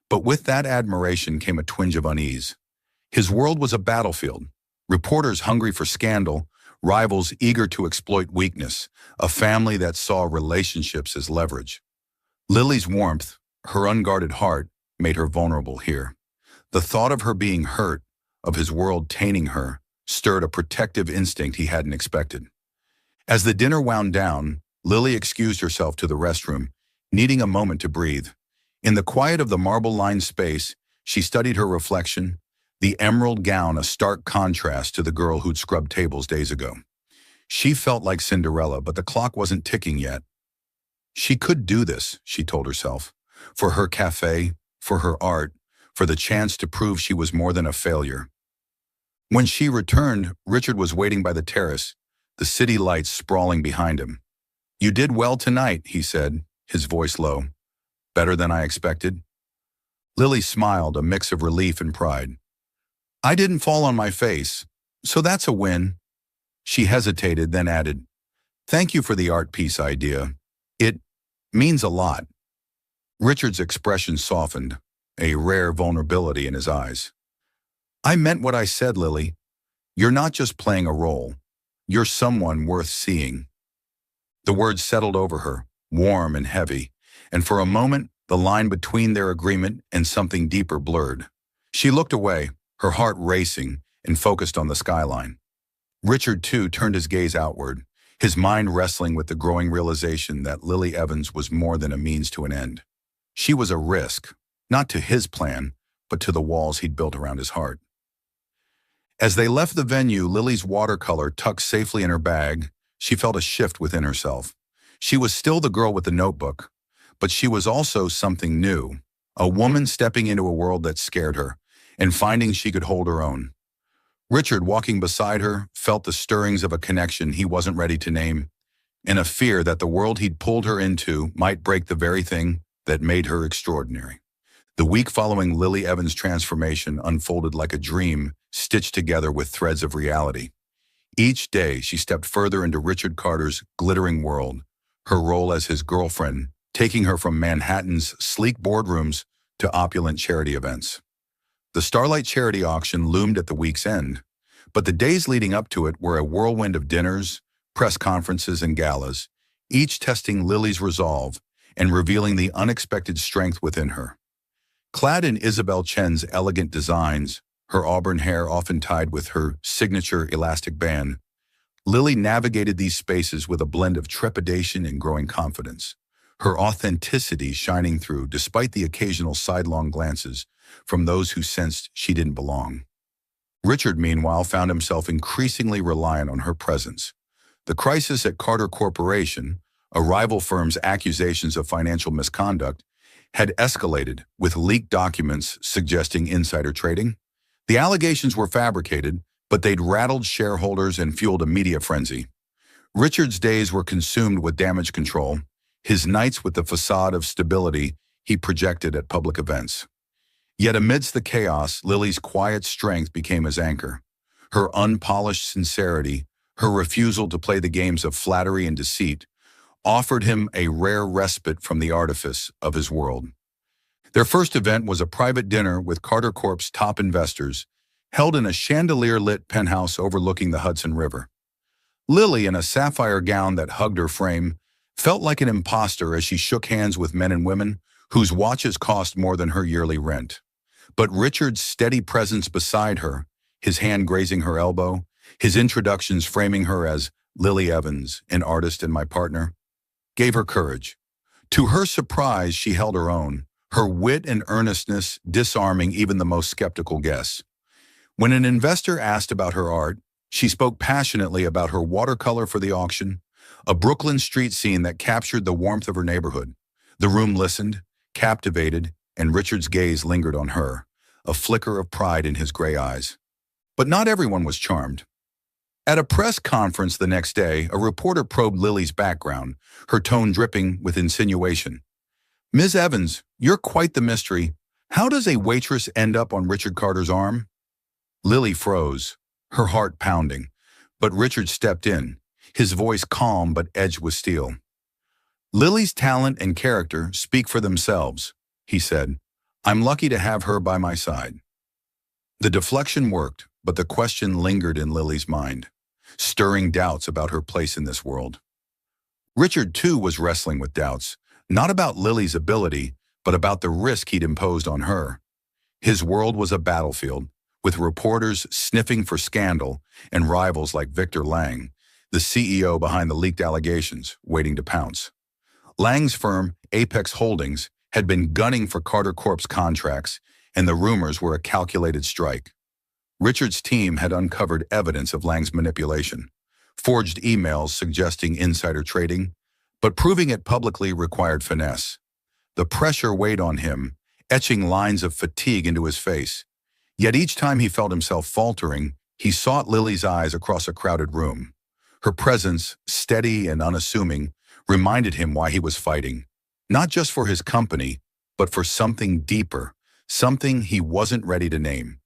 But with that admiration came a twinge of unease. His world was a battlefield, reporters hungry for scandal, rivals eager to exploit weakness, a family that saw relationships as leverage. Lily's warmth, her unguarded heart, made her vulnerable here. The thought of her being hurt, of his world tainting her, stirred a protective instinct he hadn't expected. As the dinner wound down, Lily excused herself to the restroom, needing a moment to breathe. In the quiet of the marble-lined space, she studied her reflection, the emerald gown a stark contrast to the girl who'd scrubbed tables days ago. She felt like Cinderella, but the clock wasn't ticking yet. She could do this, she told herself, for her cafe, for her art, for the chance to prove she was more than a failure. When she returned, Richard was waiting by the terrace, the city lights sprawling behind him. "You did well tonight," he said, his voice low. "Better than I expected." Lily smiled, a mix of relief and pride. "I didn't fall on my face, so that's a win." She hesitated, then added, "Thank you for the art piece idea. It means a lot." Richard's expression softened, a rare vulnerability in his eyes. "I meant what I said, Lily. You're not just playing a role. You're someone worth seeing." The words settled over her, warm and heavy, and for a moment, the line between their agreement and something deeper blurred. She looked away, her heart racing, and focused on the skyline. Richard, too, turned his gaze outward, his mind wrestling with the growing realization that Lily Evans was more than a means to an end. She was a risk, not to his plan, but to the walls he'd built around his heart. As they left the venue, Lily's watercolor tucked safely in her bag, she felt a shift within herself. She was still the girl with the notebook, but she was also something new, a woman stepping into a world that scared her, and finding she could hold her own. Richard, walking beside her, felt the stirrings of a connection he wasn't ready to name, and a fear that the world he'd pulled her into might break the very thing that made her extraordinary. The week following Lily Evans' transformation unfolded like a dream stitched together with threads of reality. Each day, she stepped further into Richard Carter's glittering world, her role as his girlfriend, taking her from Manhattan's sleek boardrooms to opulent charity events. The Starlight Charity Auction loomed at the week's end, but the days leading up to it were a whirlwind of dinners, press conferences, and galas, each testing Lily's resolve and revealing the unexpected strength within her. Clad in Isabel Chen's elegant designs, her auburn hair often tied with her signature elastic band, Lily navigated these spaces with a blend of trepidation and growing confidence, her authenticity shining through despite the occasional sidelong glances from those who sensed she didn't belong. Richard, meanwhile, found himself increasingly reliant on her presence. The crisis at Carter Corporation, a rival firm's accusations of financial misconduct, had escalated, with leaked documents suggesting insider trading. The allegations were fabricated, but they'd rattled shareholders and fueled a media frenzy. Richard's days were consumed with damage control, his nights with the facade of stability he projected at public events. Yet amidst the chaos, Lily's quiet strength became his anchor. Her unpolished sincerity, her refusal to play the games of flattery and deceit, offered him a rare respite from the artifice of his world. Their first event was a private dinner with Carter Corp's top investors, held in a chandelier-lit penthouse overlooking the Hudson River. Lily, in a sapphire gown that hugged her frame, felt like an imposter as she shook hands with men and women whose watches cost more than her yearly rent. But Richard's steady presence beside her, his hand grazing her elbow, his introductions framing her as Lily Evans, an artist and my partner, gave her courage. To her surprise, she held her own, her wit and earnestness disarming even the most skeptical guests. When an investor asked about her art, she spoke passionately about her watercolor for the auction, a Brooklyn street scene that captured the warmth of her neighborhood. The room listened, captivated, and Richard's gaze lingered on her, a flicker of pride in his gray eyes. But not everyone was charmed. At a press conference the next day, a reporter probed Lily's background, her tone dripping with insinuation. "Ms. Evans, you're quite the mystery. How does a waitress end up on Richard Carter's arm?" Lily froze, her heart pounding, but Richard stepped in, his voice calm but edged with steel. "Lily's talent and character speak for themselves," he said. "I'm lucky to have her by my side." The deflection worked, but the question lingered in Lily's mind, stirring doubts about her place in this world. Richard, too, was wrestling with doubts, not about Lily's ability, but about the risk he'd imposed on her. His world was a battlefield, with reporters sniffing for scandal and rivals like Victor Lang, the CEO behind the leaked allegations, waiting to pounce. Lang's firm, Apex Holdings, had been gunning for Carter Corp's contracts, and the rumors were a calculated strike. Richard's team had uncovered evidence of Lang's manipulation, forged emails suggesting insider trading, but proving it publicly required finesse. The pressure weighed on him, etching lines of fatigue into his face. Yet each time he felt himself faltering, he sought Lily's eyes across a crowded room. Her presence, steady and unassuming, reminded him why he was fighting. Not just for his company, but for something deeper, something he wasn't ready to name.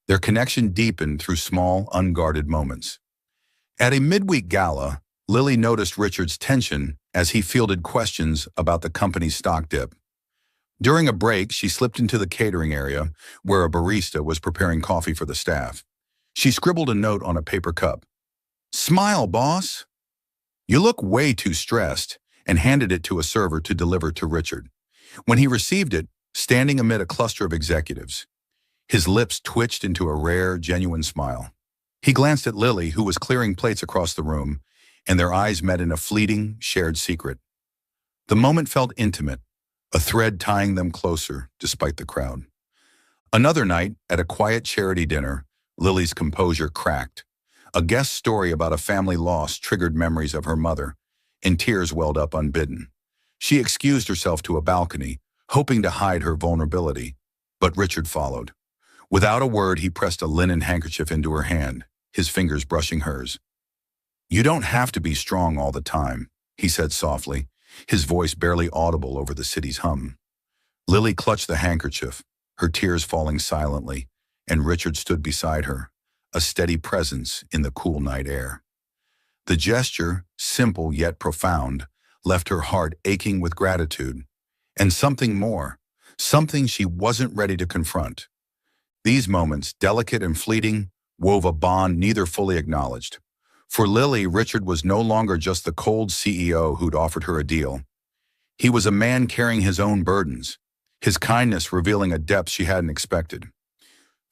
Their connection deepened through small, unguarded moments. At a midweek gala, Lily noticed Richard's tension as he fielded questions about the company's stock dip. During a break, she slipped into the catering area where a barista was preparing coffee for the staff. She scribbled a note on a paper cup. "Smile, boss. You look way too stressed," and handed it to a server to deliver to Richard. When he received it, standing amid a cluster of executives, his lips twitched into a rare, genuine smile. He glanced at Lily, who was clearing plates across the room, and their eyes met in a fleeting, shared secret. The moment felt intimate, a thread tying them closer despite the crowd. Another night, at a quiet charity dinner, Lily's composure cracked. A guest story about a family loss triggered memories of her mother, and tears welled up unbidden. She excused herself to a balcony, hoping to hide her vulnerability, but Richard followed. Without a word, he pressed a linen handkerchief into her hand, his fingers brushing hers. "You don't have to be strong all the time," he said softly, his voice barely audible over the city's hum. Lily clutched the handkerchief, her tears falling silently, and Richard stood beside her, a steady presence in the cool night air. The gesture, simple yet profound, left her heart aching with gratitude, and something more, something she wasn't ready to confront. These moments, delicate and fleeting, wove a bond neither fully acknowledged. For Lily, Richard was no longer just the cold CEO who'd offered her a deal. He was a man carrying his own burdens, his kindness revealing a depth she hadn't expected.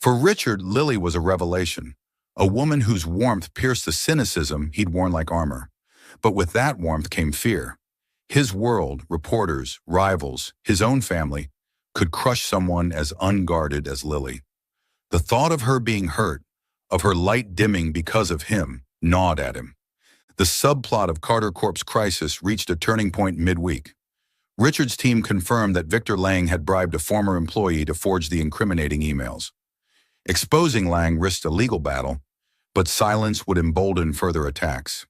For Richard, Lily was a revelation, a woman whose warmth pierced the cynicism he'd worn like armor. But with that warmth came fear. His world, reporters, rivals, his own family, could crush someone as unguarded as Lily. The thought of her being hurt, of her light dimming because of him, gnawed at him. The subplot of Carter Corp's crisis reached a turning point midweek. Richard's team confirmed that Victor Lang had bribed a former employee to forge the incriminating emails. Exposing Lang risked a legal battle, but silence would embolden further attacks.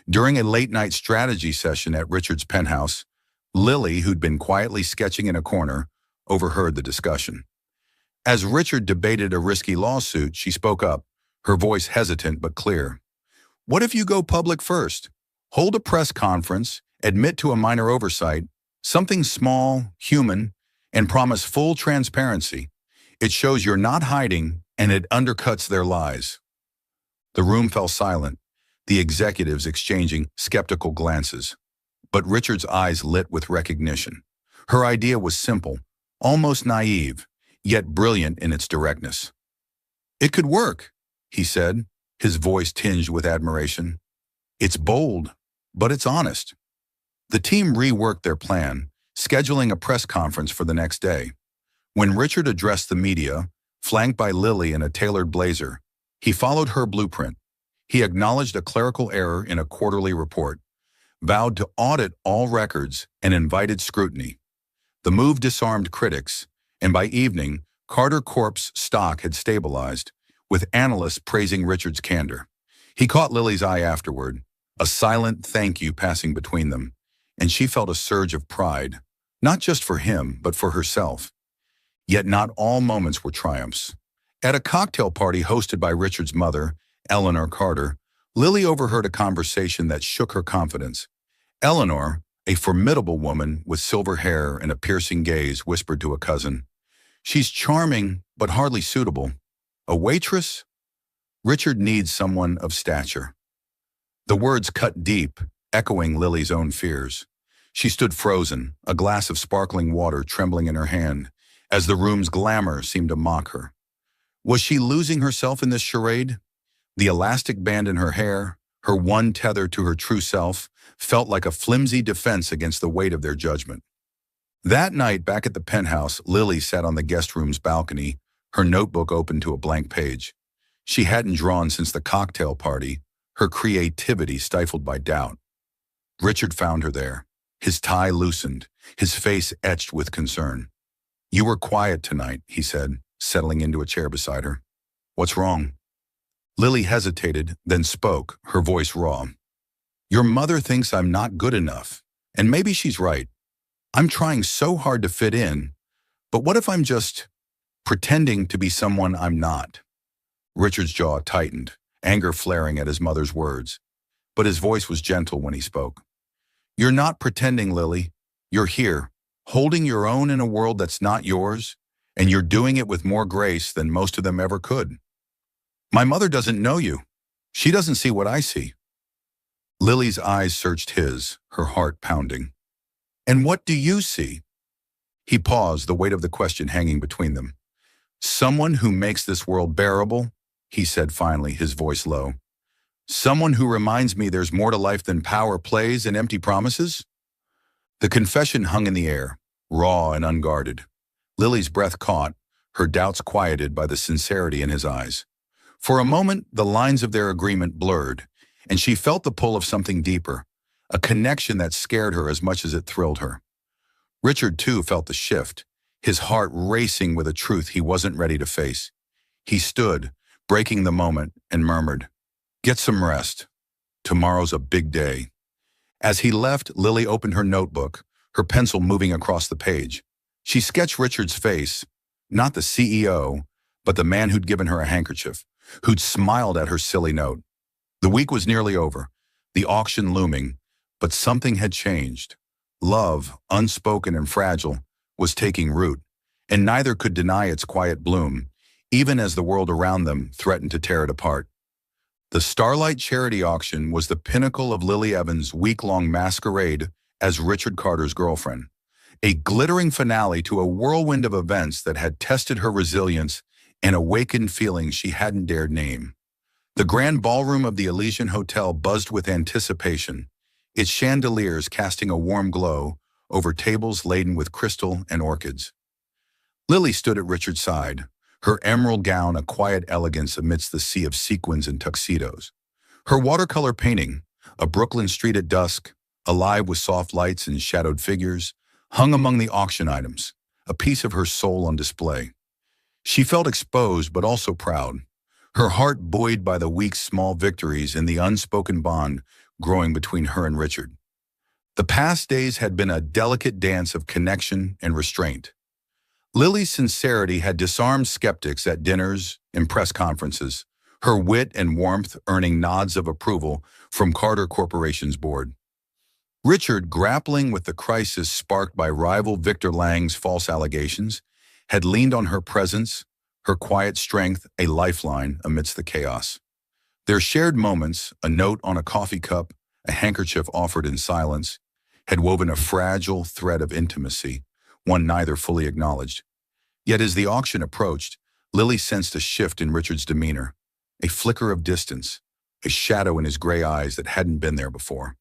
During a late-night strategy session at Richard's penthouse, Lily, who'd been quietly sketching in a corner, overheard the discussion. As Richard debated a risky lawsuit, she spoke up, her voice hesitant but clear. "What if you go public first? Hold a press conference, admit to a minor oversight, something small, human, and promise full transparency. It shows you're not hiding, and it undercuts their lies." The room fell silent, the executives exchanging skeptical glances. But Richard's eyes lit with recognition. Her idea was simple, almost naive, yet brilliant in its directness. "It could work," he said, his voice tinged with admiration. "It's bold, but it's honest." The team reworked their plan, scheduling a press conference for the next day. When Richard addressed the media, flanked by Lily in a tailored blazer, he followed her blueprint. He acknowledged a clerical error in a quarterly report, vowed to audit all records, and invited scrutiny. The move disarmed critics, and by evening, Carter Corp's stock had stabilized, with analysts praising Richard's candor. He caught Lily's eye afterward, a silent thank you passing between them, and she felt a surge of pride, not just for him, but for herself. Yet not all moments were triumphs. At a cocktail party hosted by Richard's mother, Eleanor Carter, Lily overheard a conversation that shook her confidence. Eleanor, a formidable woman with silver hair and a piercing gaze, whispered to a cousin, "She's charming, but hardly suitable. A waitress? Richard needs someone of stature." The words cut deep, echoing Lily's own fears. She stood frozen, a glass of sparkling water trembling in her hand, as the room's glamour seemed to mock her. Was she losing herself in this charade? The elastic band in her hair, her one tether to her true self, felt like a flimsy defense against the weight of their judgment. That night, back at the penthouse, Lily sat on the guest room's balcony, her notebook open to a blank page. She hadn't drawn since the cocktail party, her creativity stifled by doubt. Richard found her there, his tie loosened, his face etched with concern. "You were quiet tonight," he said, settling into a chair beside her. "What's wrong?" Lily hesitated, then spoke, her voice raw. Your mother thinks I'm not good enough. And maybe she's right. I'm trying so hard to fit in. But what if I'm just pretending to be someone I'm not? Richard's jaw tightened, anger flaring at his mother's words. But his voice was gentle when he spoke. You're not pretending, Lily. You're here, holding your own in a world that's not yours, and you're doing it with more grace than most of them ever could. My mother doesn't know you. She doesn't see what I see. Lily's eyes searched his, her heart pounding. And what do you see? He paused, the weight of the question hanging between them. Someone who makes this world bearable, he said finally, his voice low. Someone who reminds me there's more to life than power plays and empty promises? The confession hung in the air, raw and unguarded. Lily's breath caught, her doubts quieted by the sincerity in his eyes. For a moment, the lines of their agreement blurred, and she felt the pull of something deeper, a connection that scared her as much as it thrilled her. Richard, too, felt the shift, his heart racing with a truth he wasn't ready to face. He stood, breaking the moment, and murmured, Get some rest. Tomorrow's a big day. As he left, Lily opened her notebook, her pencil moving across the page. She sketched Richard's face, not the CEO, but the man who'd given her a handkerchief, who'd smiled at her silly note. The week was nearly over, the auction looming, but something had changed. Love, unspoken and fragile, was taking root, and neither could deny its quiet bloom, even as the world around them threatened to tear it apart. The Starlight Charity Auction was the pinnacle of Lily Evans' week-long masquerade as Richard Carter's girlfriend, a glittering finale to a whirlwind of events that had tested her resilience and awakened feelings she hadn't dared name. The grand ballroom of the Elysian Hotel buzzed with anticipation, its chandeliers casting a warm glow over tables laden with crystal and orchids. Lily stood at Richard's side, her emerald gown a quiet elegance amidst the sea of sequins and tuxedos. Her watercolor painting, a Brooklyn street at dusk, alive with soft lights and shadowed figures, hung among the auction items, a piece of her soul on display. She felt exposed but also proud, her heart buoyed by the week's small victories and the unspoken bond growing between her and Richard. The past days had been a delicate dance of connection and restraint. Lily's sincerity had disarmed skeptics at dinners and press conferences, her wit and warmth earning nods of approval from Carter Corporation's board. Richard, grappling with the crisis sparked by rival Victor Lang's false allegations, had leaned on her presence, her quiet strength a lifeline amidst the chaos. Their shared moments, a note on a coffee cup, a handkerchief offered in silence, had woven a fragile thread of intimacy, one neither fully acknowledged. Yet as the auction approached, Lily sensed a shift in Richard's demeanor, a flicker of distance, a shadow in his gray eyes that hadn't been there before.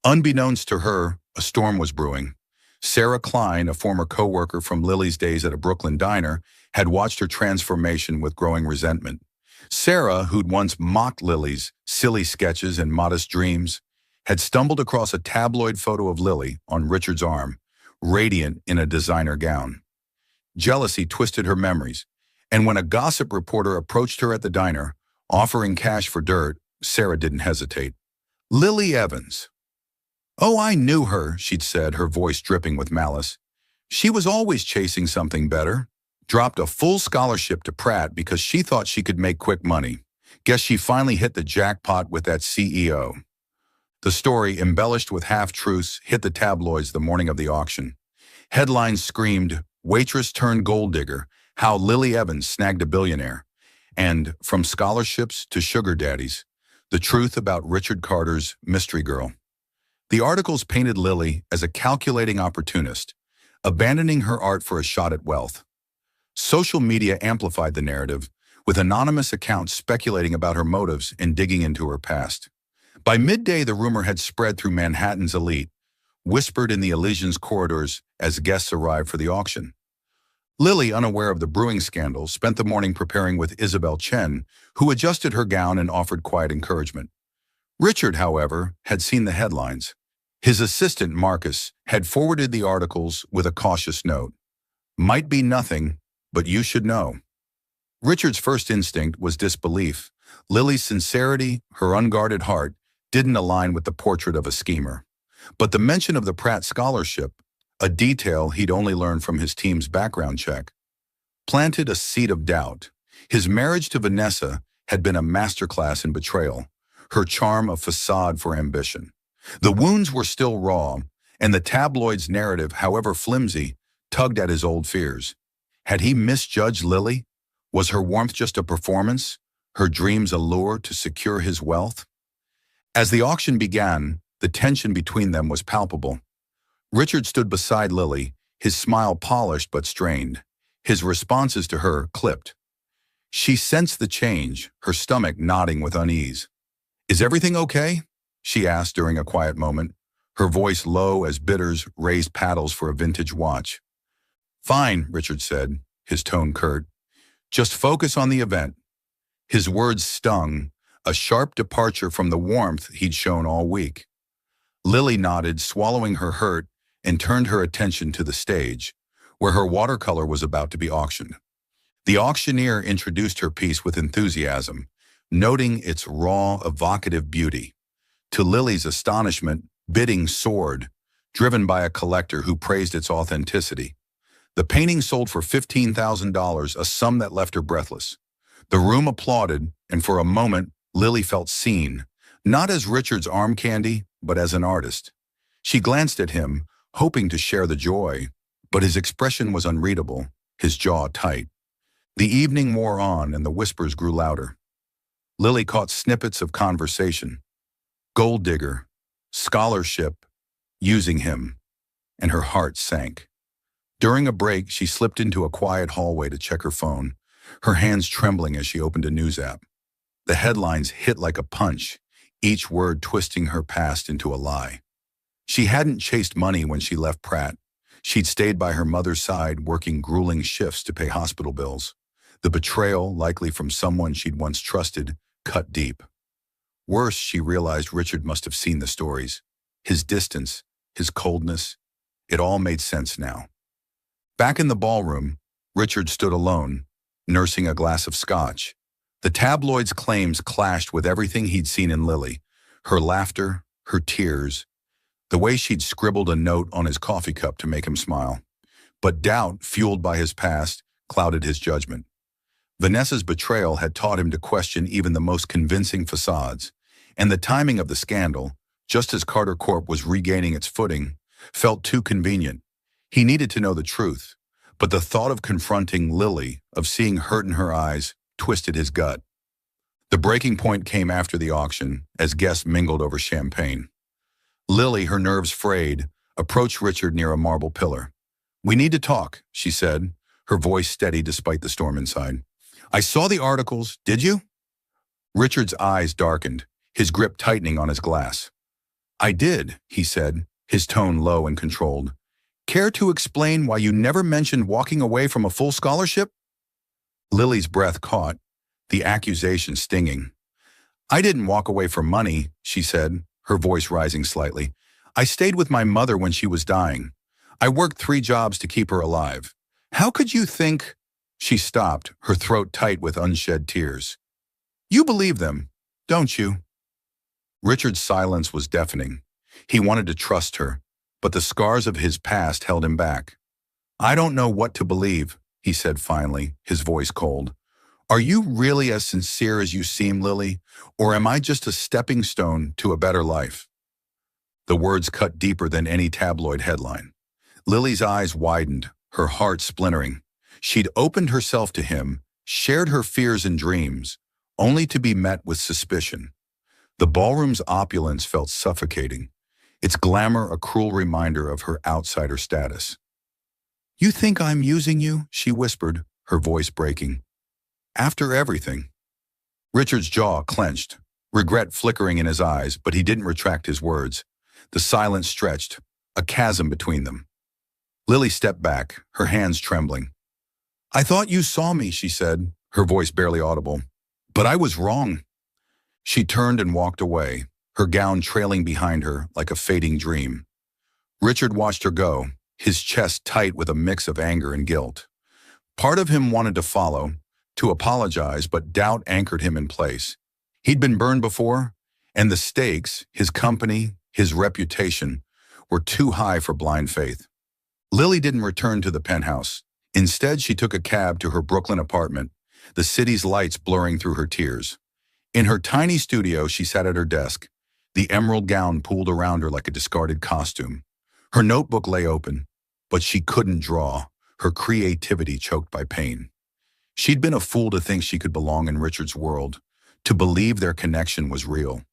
Unbeknownst to her, a storm was brewing. Sarah Klein, a former co-worker from Lily's days at a Brooklyn diner, had watched her transformation with growing resentment. Sarah, who'd once mocked Lily's silly sketches and modest dreams, had stumbled across a tabloid photo of Lily on Richard's arm, radiant in a designer gown. Jealousy twisted her memories, and when a gossip reporter approached her at the diner, offering cash for dirt, Sarah didn't hesitate. Lily Evans. Oh, I knew her, she'd said, her voice dripping with malice. She was always chasing something better. Dropped a full scholarship to Pratt because she thought she could make quick money. Guess she finally hit the jackpot with that CEO. The story, embellished with half-truths, hit the tabloids the morning of the auction. Headlines screamed, "Waitress turned gold digger, how Lily Evans snagged a billionaire," and from scholarships to sugar daddies, the truth about Richard Carter's mystery girl. The articles painted Lily as a calculating opportunist, abandoning her art for a shot at wealth. Social media amplified the narrative, with anonymous accounts speculating about her motives and digging into her past. By midday, the rumor had spread through Manhattan's elite, whispered in the Elysian's corridors as guests arrived for the auction. Lily, unaware of the brewing scandal, spent the morning preparing with Isabel Chen, who adjusted her gown and offered quiet encouragement. Richard, however, had seen the headlines. His assistant, Marcus, had forwarded the articles with a cautious note. Might be nothing, but you should know. Richard's first instinct was disbelief. Lily's sincerity, her unguarded heart, didn't align with the portrait of a schemer. But the mention of the Pratt scholarship, a detail he'd only learned from his team's background check, planted a seed of doubt. His marriage to Vanessa had been a masterclass in betrayal, her charm a facade for ambition. The wounds were still raw, and the tabloid's narrative, however flimsy, tugged at his old fears. Had he misjudged Lily? Was her warmth just a performance, her dreams a lure to secure his wealth? As the auction began, the tension between them was palpable. Richard stood beside Lily, his smile polished but strained, his responses to her clipped. She sensed the change, her stomach knotting with unease. "Is everything okay?" she asked during a quiet moment, her voice low as bidders raised paddles for a vintage watch. "Fine," Richard said, his tone curt. "Just focus on the event." His words stung, a sharp departure from the warmth he'd shown all week. Lily nodded, swallowing her hurt, and turned her attention to the stage, where her watercolor was about to be auctioned. The auctioneer introduced her piece with enthusiasm, noting its raw, evocative beauty. To Lily's astonishment, bidding soared, driven by a collector who praised its authenticity. The painting sold for $15,000, a sum that left her breathless. The room applauded, and for a moment, Lily felt seen, not as Richard's arm candy, but as an artist. She glanced at him, hoping to share the joy, but his expression was unreadable, his jaw tight. The evening wore on, and the whispers grew louder. Lily caught snippets of conversation. Gold digger, scholarship, using him, and her heart sank. During a break, she slipped into a quiet hallway to check her phone, her hands trembling as she opened a news app. The headlines hit like a punch, each word twisting her past into a lie. She hadn't chased money when she left Pratt. She'd stayed by her mother's side, working grueling shifts to pay hospital bills. The betrayal, likely from someone she'd once trusted, cut deep. Worse, she realized Richard must have seen the stories. His distance, his coldness, it all made sense now. Back in the ballroom, Richard stood alone, nursing a glass of scotch. The tabloid's claims clashed with everything he'd seen in Lily, her laughter, her tears, the way she'd scribbled a note on his coffee cup to make him smile. But doubt, fueled by his past, clouded his judgment. Vanessa's betrayal had taught him to question even the most convincing facades, and the timing of the scandal, just as Carter Corp was regaining its footing, felt too convenient. He needed to know the truth, but the thought of confronting Lily, of seeing hurt in her eyes, twisted his gut. The breaking point came after the auction, as guests mingled over champagne. Lily, her nerves frayed, approached Richard near a marble pillar. "We need to talk," she said, her voice steady despite the storm inside. "I saw the articles, did you?" Richard's eyes darkened, his grip tightening on his glass. "I did," he said, his tone low and controlled. "Care to explain why you never mentioned walking away from a full scholarship?" Lily's breath caught, the accusation stinging. "I didn't walk away for money," she said, her voice rising slightly. "I stayed with my mother when she was dying. I worked 3 jobs to keep her alive. How could you think—" She stopped, her throat tight with unshed tears. "You believe them, don't you?" Richard's silence was deafening. He wanted to trust her, but the scars of his past held him back. "I don't know what to believe," he said finally, his voice cold. "Are you really as sincere as you seem, Lily, or am I just a stepping stone to a better life?" The words cut deeper than any tabloid headline. Lily's eyes widened, her heart splintering. She'd opened herself to him, shared her fears and dreams, only to be met with suspicion. The ballroom's opulence felt suffocating, its glamour a cruel reminder of her outsider status. "You think I'm using you?" she whispered, her voice breaking. "After everything." Richard's jaw clenched, regret flickering in his eyes, but he didn't retract his words. The silence stretched, a chasm between them. Lily stepped back, her hands trembling. "I thought you saw me," she said, her voice barely audible. "But I was wrong." She turned and walked away, her gown trailing behind her like a fading dream. Richard watched her go, his chest tight with a mix of anger and guilt. Part of him wanted to follow, to apologize, but doubt anchored him in place. He'd been burned before, and the stakes, his company, his reputation, were too high for blind faith. Lily didn't return to the penthouse. Instead, she took a cab to her Brooklyn apartment, the city's lights blurring through her tears. In her tiny studio, she sat at her desk, the emerald gown pulled around her like a discarded costume. Her notebook lay open, but she couldn't draw, her creativity choked by pain. She'd been a fool to think she could belong in Richard's world, to believe their connection was real.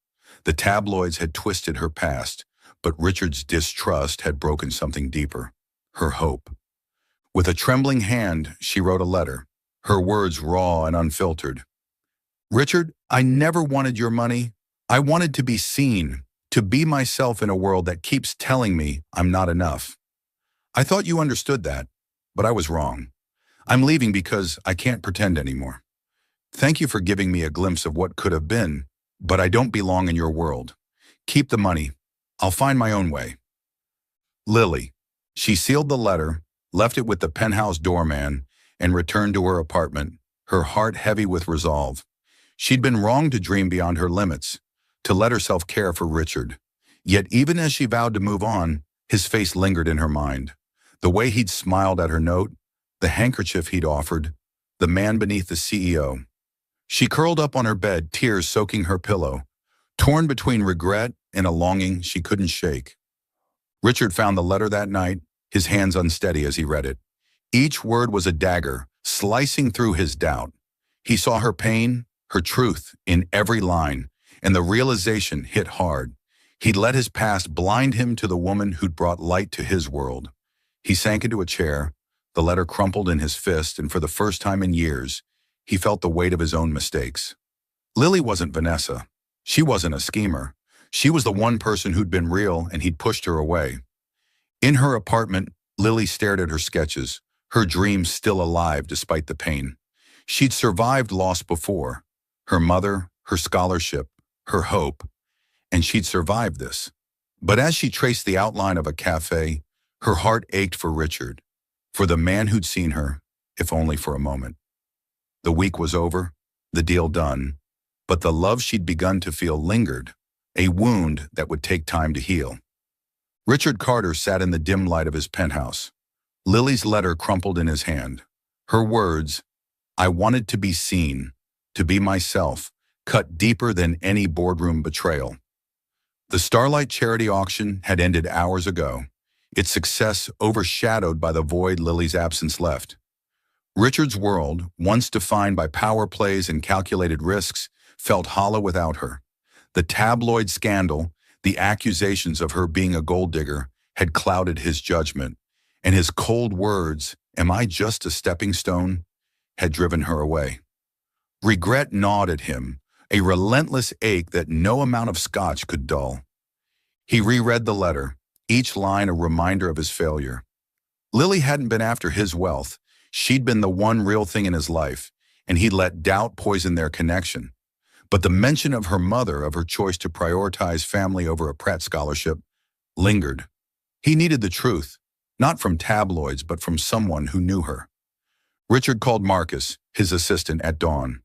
The tabloids had twisted her past, but Richard's distrust had broken something deeper, her hope. With a trembling hand, she wrote a letter, her words raw and unfiltered. Richard, I never wanted your money. I wanted to be seen, to be myself in a world that keeps telling me I'm not enough. I thought you understood that, but I was wrong. I'm leaving because I can't pretend anymore. Thank you for giving me a glimpse of what could have been, but I don't belong in your world. Keep the money. I'll find my own way. Lily. She sealed the letter, left it with the penthouse doorman, and returned to her apartment, her heart heavy with resolve. She'd been wrong to dream beyond her limits, to let herself care for Richard. Yet even as she vowed to move on, his face lingered in her mind. The way he'd smiled at her note, the handkerchief he'd offered, the man beneath the CEO. She curled up on her bed, tears soaking her pillow, torn between regret and a longing she couldn't shake. Richard found the letter that night, his hands unsteady as he read it. Each word was a dagger, slicing through his doubt. He saw her pain, her truth in every line, and the realization hit hard. He'd let his past blind him to the woman who'd brought light to his world. He sank into a chair, the letter crumpled in his fist, and for the first time in years, he felt the weight of his own mistakes. Lily wasn't Vanessa. She wasn't a schemer. She was the one person who'd been real, and he'd pushed her away. In her apartment, Lily stared at her sketches, her dreams still alive despite the pain. She'd survived loss before, her mother, her scholarship, her hope, and she'd survived this. But as she traced the outline of a cafe, her heart ached for Richard, for the man who'd seen her, if only for a moment. The week was over, the deal done, but the love she'd begun to feel lingered, a wound that would take time to heal. Richard Carter sat in the dim light of his penthouse. Lily's letter crumpled in his hand. Her words, I wanted to be seen, to be myself, cut deeper than any boardroom betrayal. The Starlight charity auction had ended hours ago, its success overshadowed by the void Lily's absence left. Richard's world, once defined by power plays and calculated risks, felt hollow without her. The tabloid scandal, the accusations of her being a gold digger, had clouded his judgment, and his cold words, "Am I just a stepping stone?" had driven her away. Regret gnawed at him, a relentless ache that no amount of scotch could dull. He reread the letter, each line a reminder of his failure. Lily hadn't been after his wealth. She'd been the one real thing in his life, and he'd let doubt poison their connection. But the mention of her mother, of her choice to prioritize family over a Pratt scholarship, lingered. He needed the truth, not from tabloids, but from someone who knew her. Richard called Marcus, his assistant, at dawn.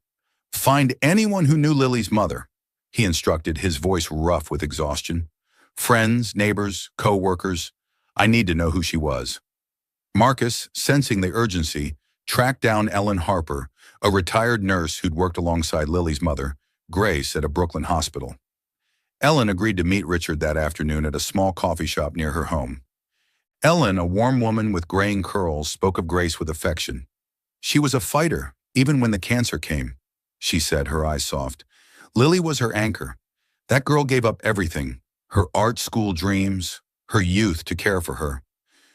Find anyone who knew Lily's mother, he instructed, his voice rough with exhaustion. Friends, neighbors, co-workers. I need to know who she was. Marcus, sensing the urgency, tracked down Ellen Harper, a retired nurse who'd worked alongside Lily's mother, Grace, at a Brooklyn hospital. Ellen agreed to meet Richard that afternoon at a small coffee shop near her home. Ellen, a warm woman with graying curls, spoke of Grace with affection. She was a fighter, even when the cancer came, she said, her eyes soft. Lily was her anchor. That girl gave up everything, her art school dreams, her youth, to care for her.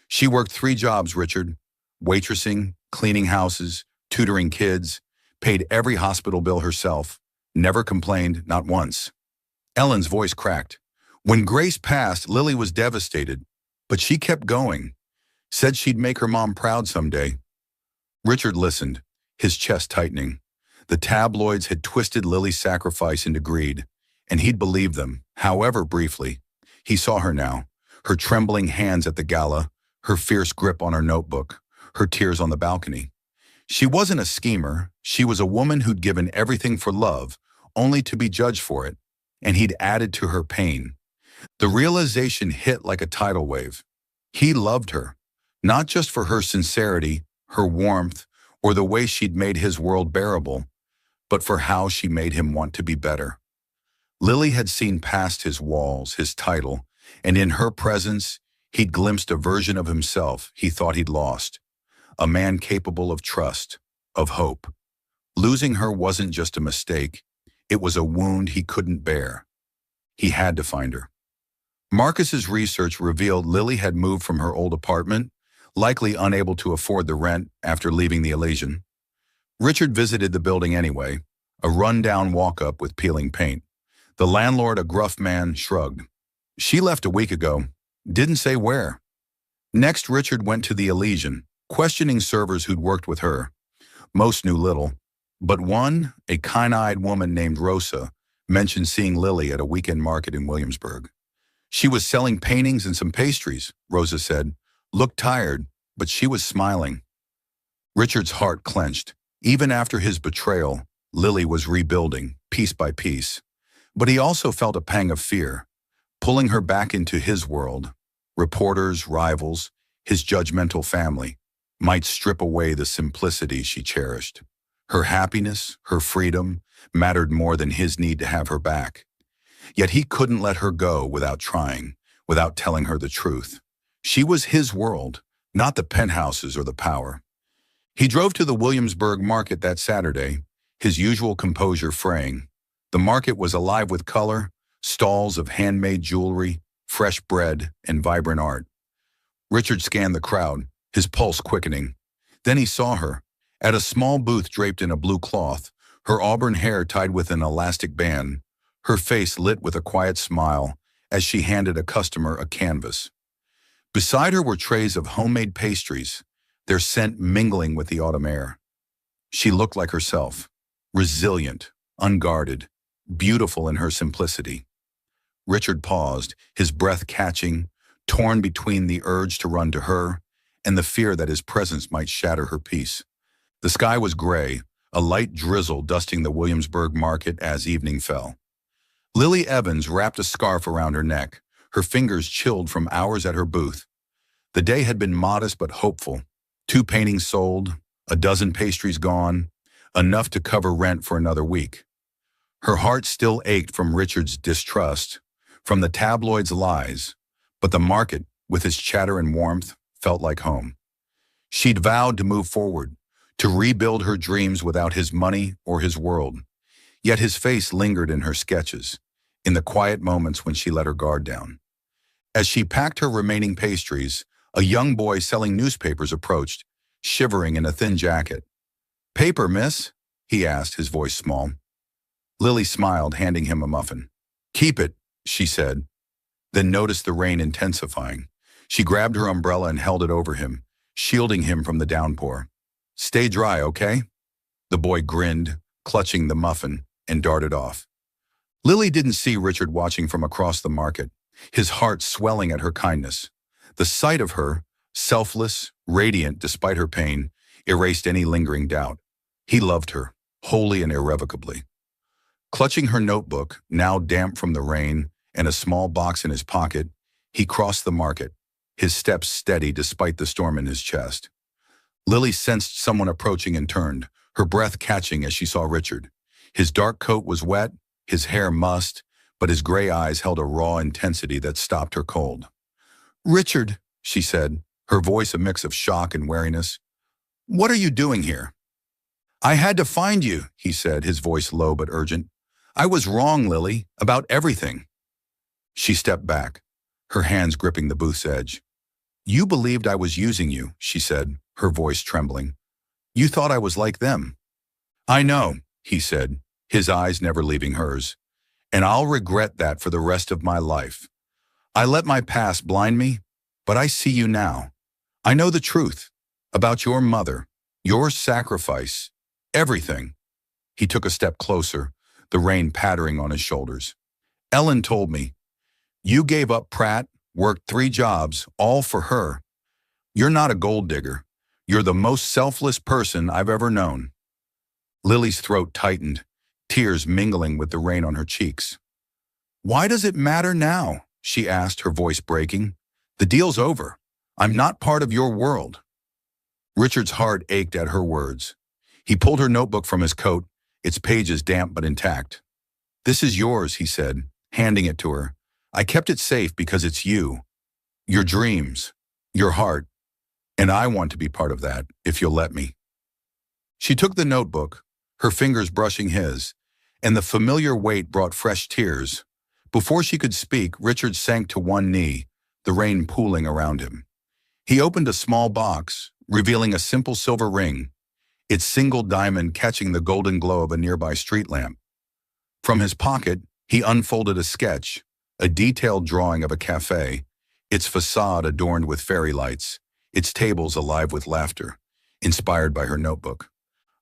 She worked 3 jobs, Richard, waitressing, cleaning houses, tutoring kids, paid every hospital bill herself, never complained, not once. Ellen's voice cracked. When Grace passed, Lily was devastated, but she kept going, said she'd make her mom proud someday. Richard listened, his chest tightening. The tabloids had twisted Lily's sacrifice into greed, and he'd believed them, however briefly. He saw her now, her trembling hands at the gala, her fierce grip on her notebook, her tears on the balcony. She wasn't a schemer. She was a woman who'd given everything for love, only to be judged for it, and he'd added to her pain. The realization hit like a tidal wave. He loved her, not just for her sincerity, her warmth, or the way she'd made his world bearable, but for how she made him want to be better. Lily had seen past his walls, his title, and in her presence, he'd glimpsed a version of himself he thought he'd lost. A man capable of trust, of hope. Losing her wasn't just a mistake, it was a wound he couldn't bear. He had to find her. Marcus's research revealed Lily had moved from her old apartment, likely unable to afford the rent after leaving the Elysian. Richard visited the building anyway, a run-down walk-up with peeling paint. The landlord, a gruff man, shrugged. She left a week ago, didn't say where. Next, Richard went to the Elysian, questioning servers who'd worked with her. Most knew little, but one, a kind-eyed woman named Rosa, mentioned seeing Lily at a weekend market in Williamsburg. She was selling paintings and some pastries, Rosa said. Looked tired, but she was smiling. Richard's heart clenched. Even after his betrayal, Lily was rebuilding, piece by piece. But he also felt a pang of fear, pulling her back into his world. Reporters, rivals, his judgmental family might strip away the simplicity she cherished. Her happiness, her freedom, mattered more than his need to have her back. Yet he couldn't let her go without trying, without telling her the truth. She was his world, not the penthouses or the power. He drove to the Williamsburg market that Saturday, his usual composure fraying. The market was alive with color, stalls of handmade jewelry, fresh bread, and vibrant art. Richard scanned the crowd, his pulse quickening. Then he saw her, at a small booth draped in a blue cloth, her auburn hair tied with an elastic band, her face lit with a quiet smile as she handed a customer a canvas. Beside her were trays of homemade pastries, their scent mingling with the autumn air. She looked like herself, resilient, unguarded, beautiful in her simplicity. Richard paused, his breath catching, torn between the urge to run to her and the fear that his presence might shatter her peace. The sky was gray, a light drizzle dusting the Williamsburg market as evening fell. Lily Evans wrapped a scarf around her neck, her fingers chilled from hours at her booth. The day had been modest but hopeful. 2 paintings sold, a dozen pastries gone, enough to cover rent for another week. Her heart still ached from Richard's distrust, from the tabloids' lies, but the market, with its chatter and warmth, felt like home. She'd vowed to move forward, to rebuild her dreams without his money or his world. Yet his face lingered in her sketches, in the quiet moments when she let her guard down. As she packed her remaining pastries, a young boy selling newspapers approached, shivering in a thin jacket. "Paper, miss?" he asked, his voice small. Lily smiled, handing him a muffin. "Keep it," she said, then noticed the rain intensifying. She grabbed her umbrella and held it over him, shielding him from the downpour. "Stay dry, okay?" The boy grinned, clutching the muffin, and darted off. Lily didn't see Richard watching from across the market, his heart swelling at her kindness. The sight of her, selfless, radiant despite her pain, erased any lingering doubt. He loved her, wholly and irrevocably. Clutching her notebook, now damp from the rain, and a small box in his pocket, he crossed the market, his steps steady despite the storm in his chest. Lily sensed someone approaching and turned, her breath catching as she saw Richard. His dark coat was wet, his hair mussed, but his gray eyes held a raw intensity that stopped her cold. "Richard," she said, her voice a mix of shock and wariness. "What are you doing here?" "I had to find you," he said, his voice low but urgent. "I was wrong, Lily, about everything." She stepped back, her hands gripping the booth's edge. "You believed I was using you," she said, her voice trembling. "You thought I was like them." "I know," he said, his eyes never leaving hers. "And I'll regret that for the rest of my life. I let my past blind me, but I see you now. I know the truth about your mother, your sacrifice, everything." He took a step closer, the rain pattering on his shoulders. "Ellen told me, you gave up Pratt, worked 3 jobs, all for her. You're not a gold digger. You're the most selfless person I've ever known." Lily's throat tightened, tears mingling with the rain on her cheeks. "Why does it matter now?" she asked, her voice breaking. "The deal's over. I'm not part of your world." Richard's heart ached at her words. He pulled her notebook from his coat, its pages damp but intact. "This is yours," he said, handing it to her. "I kept it safe because it's you, your dreams, your heart, and I want to be part of that, if you'll let me." She took the notebook, her fingers brushing his, and the familiar weight brought fresh tears. Before she could speak, Richard sank to one knee, the rain pooling around him. He opened a small box, revealing a simple silver ring, its single diamond catching the golden glow of a nearby street lamp. From his pocket, he unfolded a sketch, a detailed drawing of a cafe, its facade adorned with fairy lights, its tables alive with laughter, inspired by her notebook.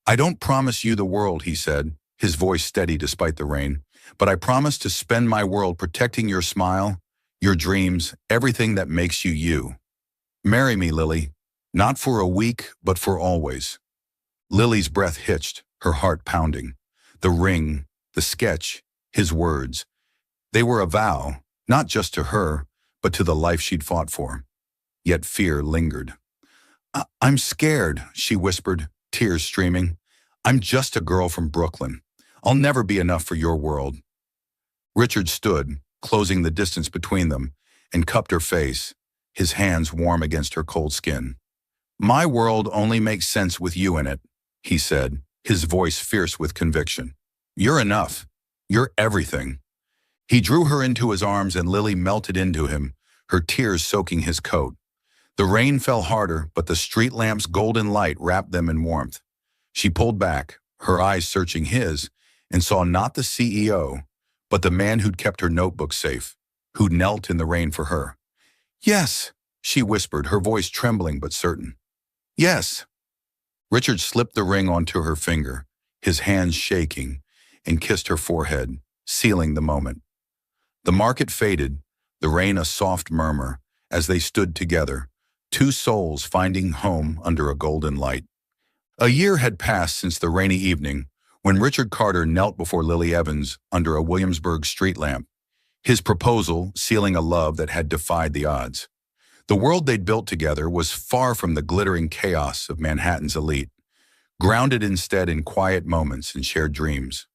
"I don't promise you the world," he said, his voice steady despite the rain, "but I promise to spend my world protecting your smile, your dreams, everything that makes you you. Marry me, Lily, not for a week, but for always." Lily's breath hitched, her heart pounding. The ring, the sketch, his words. They were a vow, not just to her, but to the life she'd fought for. Yet fear lingered. I'm scared," she whispered, tears streaming. "I'm just a girl from Brooklyn. I'll never be enough for your world." Richard stood, closing the distance between them, and cupped her face, his hands warm against her cold skin. "My world only makes sense with you in it," he said, his voice fierce with conviction. "You're enough. You're everything." He drew her into his arms and Lily melted into him, her tears soaking his coat. The rain fell harder, but the street lamp's golden light wrapped them in warmth. She pulled back, her eyes searching his, and saw not the CEO, but the man who'd kept her notebook safe, who'd knelt in the rain for her. "Yes," she whispered, her voice trembling but certain. "Yes." Richard slipped the ring onto her finger, his hands shaking, and kissed her forehead, sealing the moment. The market faded, the rain a soft murmur, as they stood together, two souls finding home under a golden light. A year had passed since the rainy evening when Richard Carter knelt before Lily Evans under a Williamsburg street lamp, his proposal sealing a love that had defied the odds. The world they'd built together was far from the glittering chaos of Manhattan's elite, grounded instead in quiet moments and shared dreams.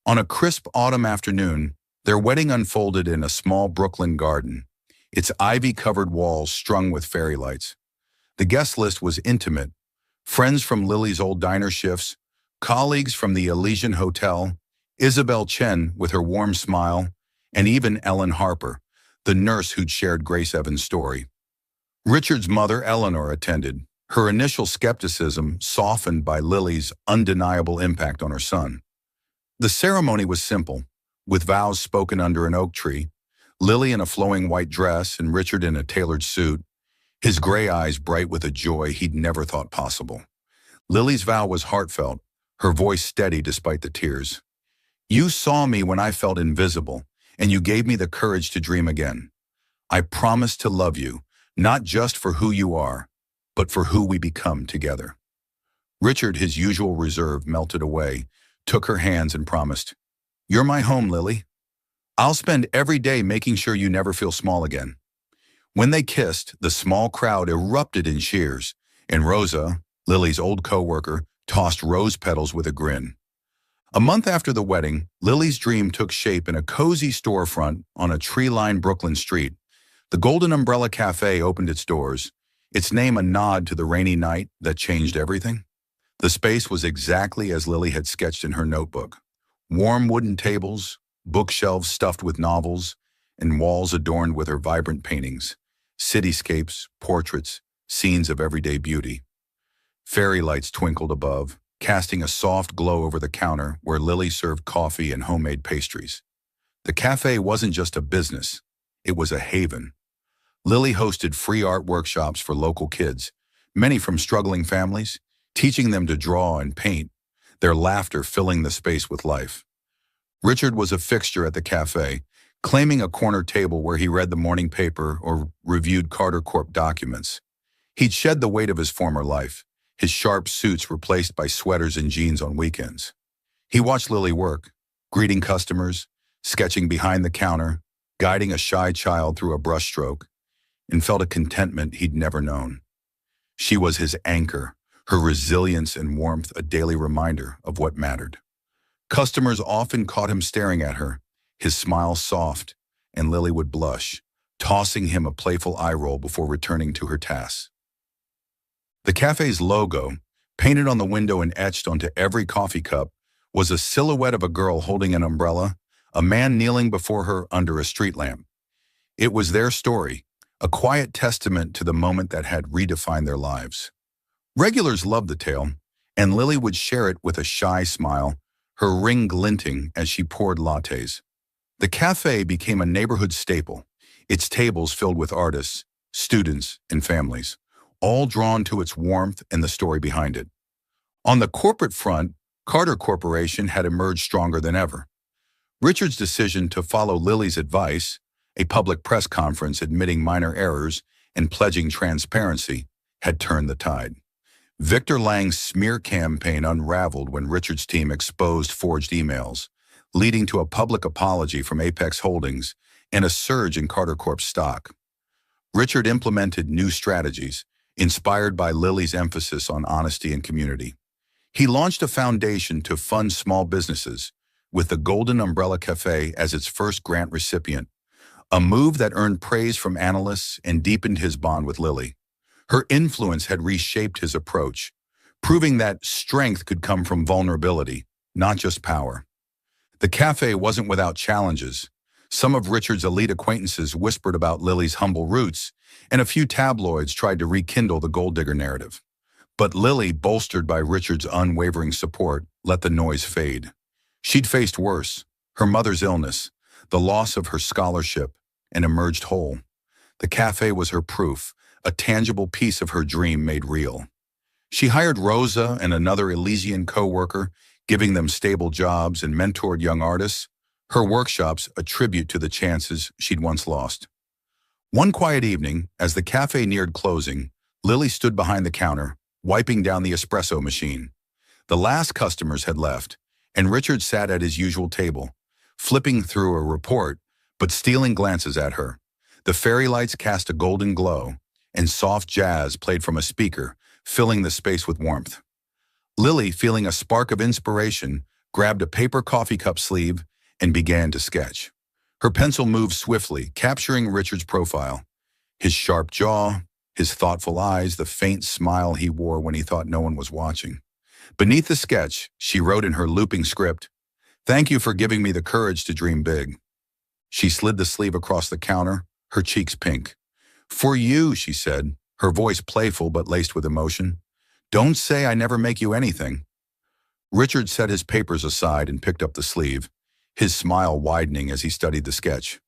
On a crisp autumn afternoon, their wedding unfolded in a small Brooklyn garden, its ivy-covered walls strung with fairy lights. The guest list was intimate: friends from Lily's old diner shifts, colleagues from the Elysian Hotel, Isabel Chen with her warm smile, and even Ellen Harper, the nurse who'd shared Grace Evans' story. Richard's mother, Eleanor, attended, her initial skepticism softened by Lily's undeniable impact on her son. The ceremony was simple, with vows spoken under an oak tree, Lily in a flowing white dress and Richard in a tailored suit, his gray eyes bright with a joy he'd never thought possible. Lily's vow was heartfelt, her voice steady despite the tears. "You saw me when I felt invisible, and you gave me the courage to dream again. I promise to love you, not just for who you are, but for who we become together." Richard, his usual reserve melted away, took her hands and promised, "You're my home, Lily. I'll spend every day making sure you never feel small again." When they kissed, the small crowd erupted in cheers, and Rosa, Lily's old co-worker, tossed rose petals with a grin. A month after the wedding, Lily's dream took shape in a cozy storefront on a tree-lined Brooklyn street. The Golden Umbrella Cafe opened its doors, its name a nod to the rainy night that changed everything. The space was exactly as Lily had sketched in her notebook. Warm wooden tables, bookshelves stuffed with novels, and walls adorned with her vibrant paintings, cityscapes, portraits, scenes of everyday beauty. Fairy lights twinkled above, casting a soft glow over the counter where Lily served coffee and homemade pastries. The cafe wasn't just a business, it was a haven. Lily hosted free art workshops for local kids, many from struggling families, teaching them to draw and paint, their laughter filling the space with life. Richard was a fixture at the cafe, claiming a corner table where he read the morning paper or reviewed Carter Corp documents. He'd shed the weight of his former life, his sharp suits replaced by sweaters and jeans on weekends. He watched Lily work, greeting customers, sketching behind the counter, guiding a shy child through a brushstroke, and felt a contentment he'd never known. She was his anchor, her resilience and warmth a daily reminder of what mattered. Customers often caught him staring at her, his smile soft, and Lily would blush, tossing him a playful eye roll before returning to her tasks. The cafe's logo, painted on the window and etched onto every coffee cup, was a silhouette of a girl holding an umbrella, a man kneeling before her under a street lamp. It was their story, a quiet testament to the moment that had redefined their lives. Regulars loved the tale, and Lily would share it with a shy smile, her ring glinting as she poured lattes. The cafe became a neighborhood staple, its tables filled with artists, students, and families, all drawn to its warmth and the story behind it. On the corporate front, Carter Corporation had emerged stronger than ever. Richard's decision to follow Lily's advice, a public press conference admitting minor errors and pledging transparency, had turned the tide. Victor Lang's smear campaign unraveled when Richard's team exposed forged emails, leading to a public apology from Apex Holdings and a surge in Carter Corp's stock. Richard implemented new strategies, inspired by Lily's emphasis on honesty and community. He launched a foundation to fund small businesses, with the Golden Umbrella Cafe as its first grant recipient, a move that earned praise from analysts and deepened his bond with Lily. Her influence had reshaped his approach, proving that strength could come from vulnerability, not just power. The cafe wasn't without challenges. Some of Richard's elite acquaintances whispered about Lily's humble roots, and a few tabloids tried to rekindle the gold digger narrative. But Lily, bolstered by Richard's unwavering support, let the noise fade. She'd faced worse, her mother's illness, the loss of her scholarship, and emerged whole. The cafe was her proof, a tangible piece of her dream made real. She hired Rosa and another Elysian co-worker, giving them stable jobs and mentored young artists, her workshops a tribute to the chances she'd once lost. One quiet evening, as the cafe neared closing, Lily stood behind the counter, wiping down the espresso machine. The last customers had left, and Richard sat at his usual table, flipping through a report, but stealing glances at her. The fairy lights cast a golden glow, and soft jazz played from a speaker, filling the space with warmth. Lily, feeling a spark of inspiration, grabbed a paper coffee cup sleeve and began to sketch. Her pencil moved swiftly, capturing Richard's profile. His sharp jaw, his thoughtful eyes, the faint smile he wore when he thought no one was watching. Beneath the sketch, she wrote in her looping script, "Thank you for giving me the courage to dream big." She slid the sleeve across the counter, her cheeks pink. "For you," she said, her voice playful but laced with emotion. "Don't say I never make you anything." Richard set his papers aside and picked up the sleeve, his smile widening as he studied the sketch.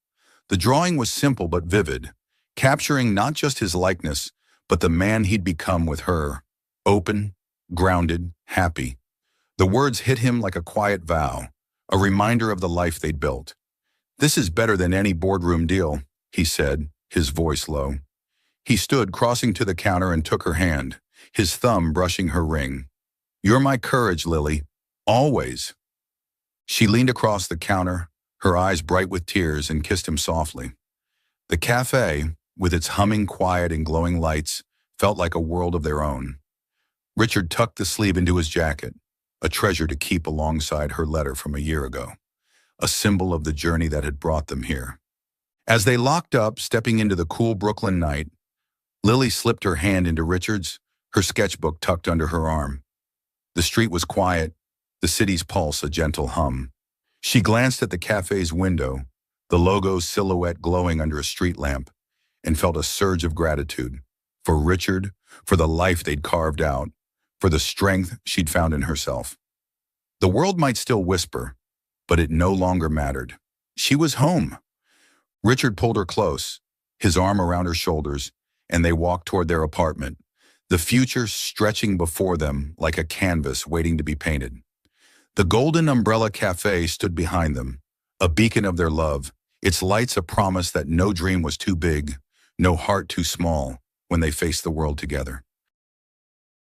The drawing was simple but vivid, capturing not just his likeness, but the man he'd become with her, open, grounded, happy. The words hit him like a quiet vow, a reminder of the life they'd built. "This is better than any boardroom deal," he said, his voice low. He stood, crossing to the counter, and took her hand, his thumb brushing her ring. "You're my courage, Lily. Always." She leaned across the counter, her eyes bright with tears, and kissed him softly. The cafe, with its humming quiet and glowing lights, felt like a world of their own. Richard tucked the sleeve into his jacket, a treasure to keep alongside her letter from a year ago, a symbol of the journey that had brought them here. As they locked up, stepping into the cool Brooklyn night, Lily slipped her hand into Richard's, her sketchbook tucked under her arm. The street was quiet, the city's pulse a gentle hum. She glanced at the cafe's window, the logo's silhouette glowing under a street lamp, and felt a surge of gratitude for Richard, for the life they'd carved out, for the strength she'd found in herself. The world might still whisper, but it no longer mattered. She was home. Richard pulled her close, his arm around her shoulders, and they walked toward their apartment, the future stretching before them like a canvas waiting to be painted. The Golden Umbrella Cafe stood behind them, a beacon of their love, its lights a promise that no dream was too big, no heart too small, when they face the world together.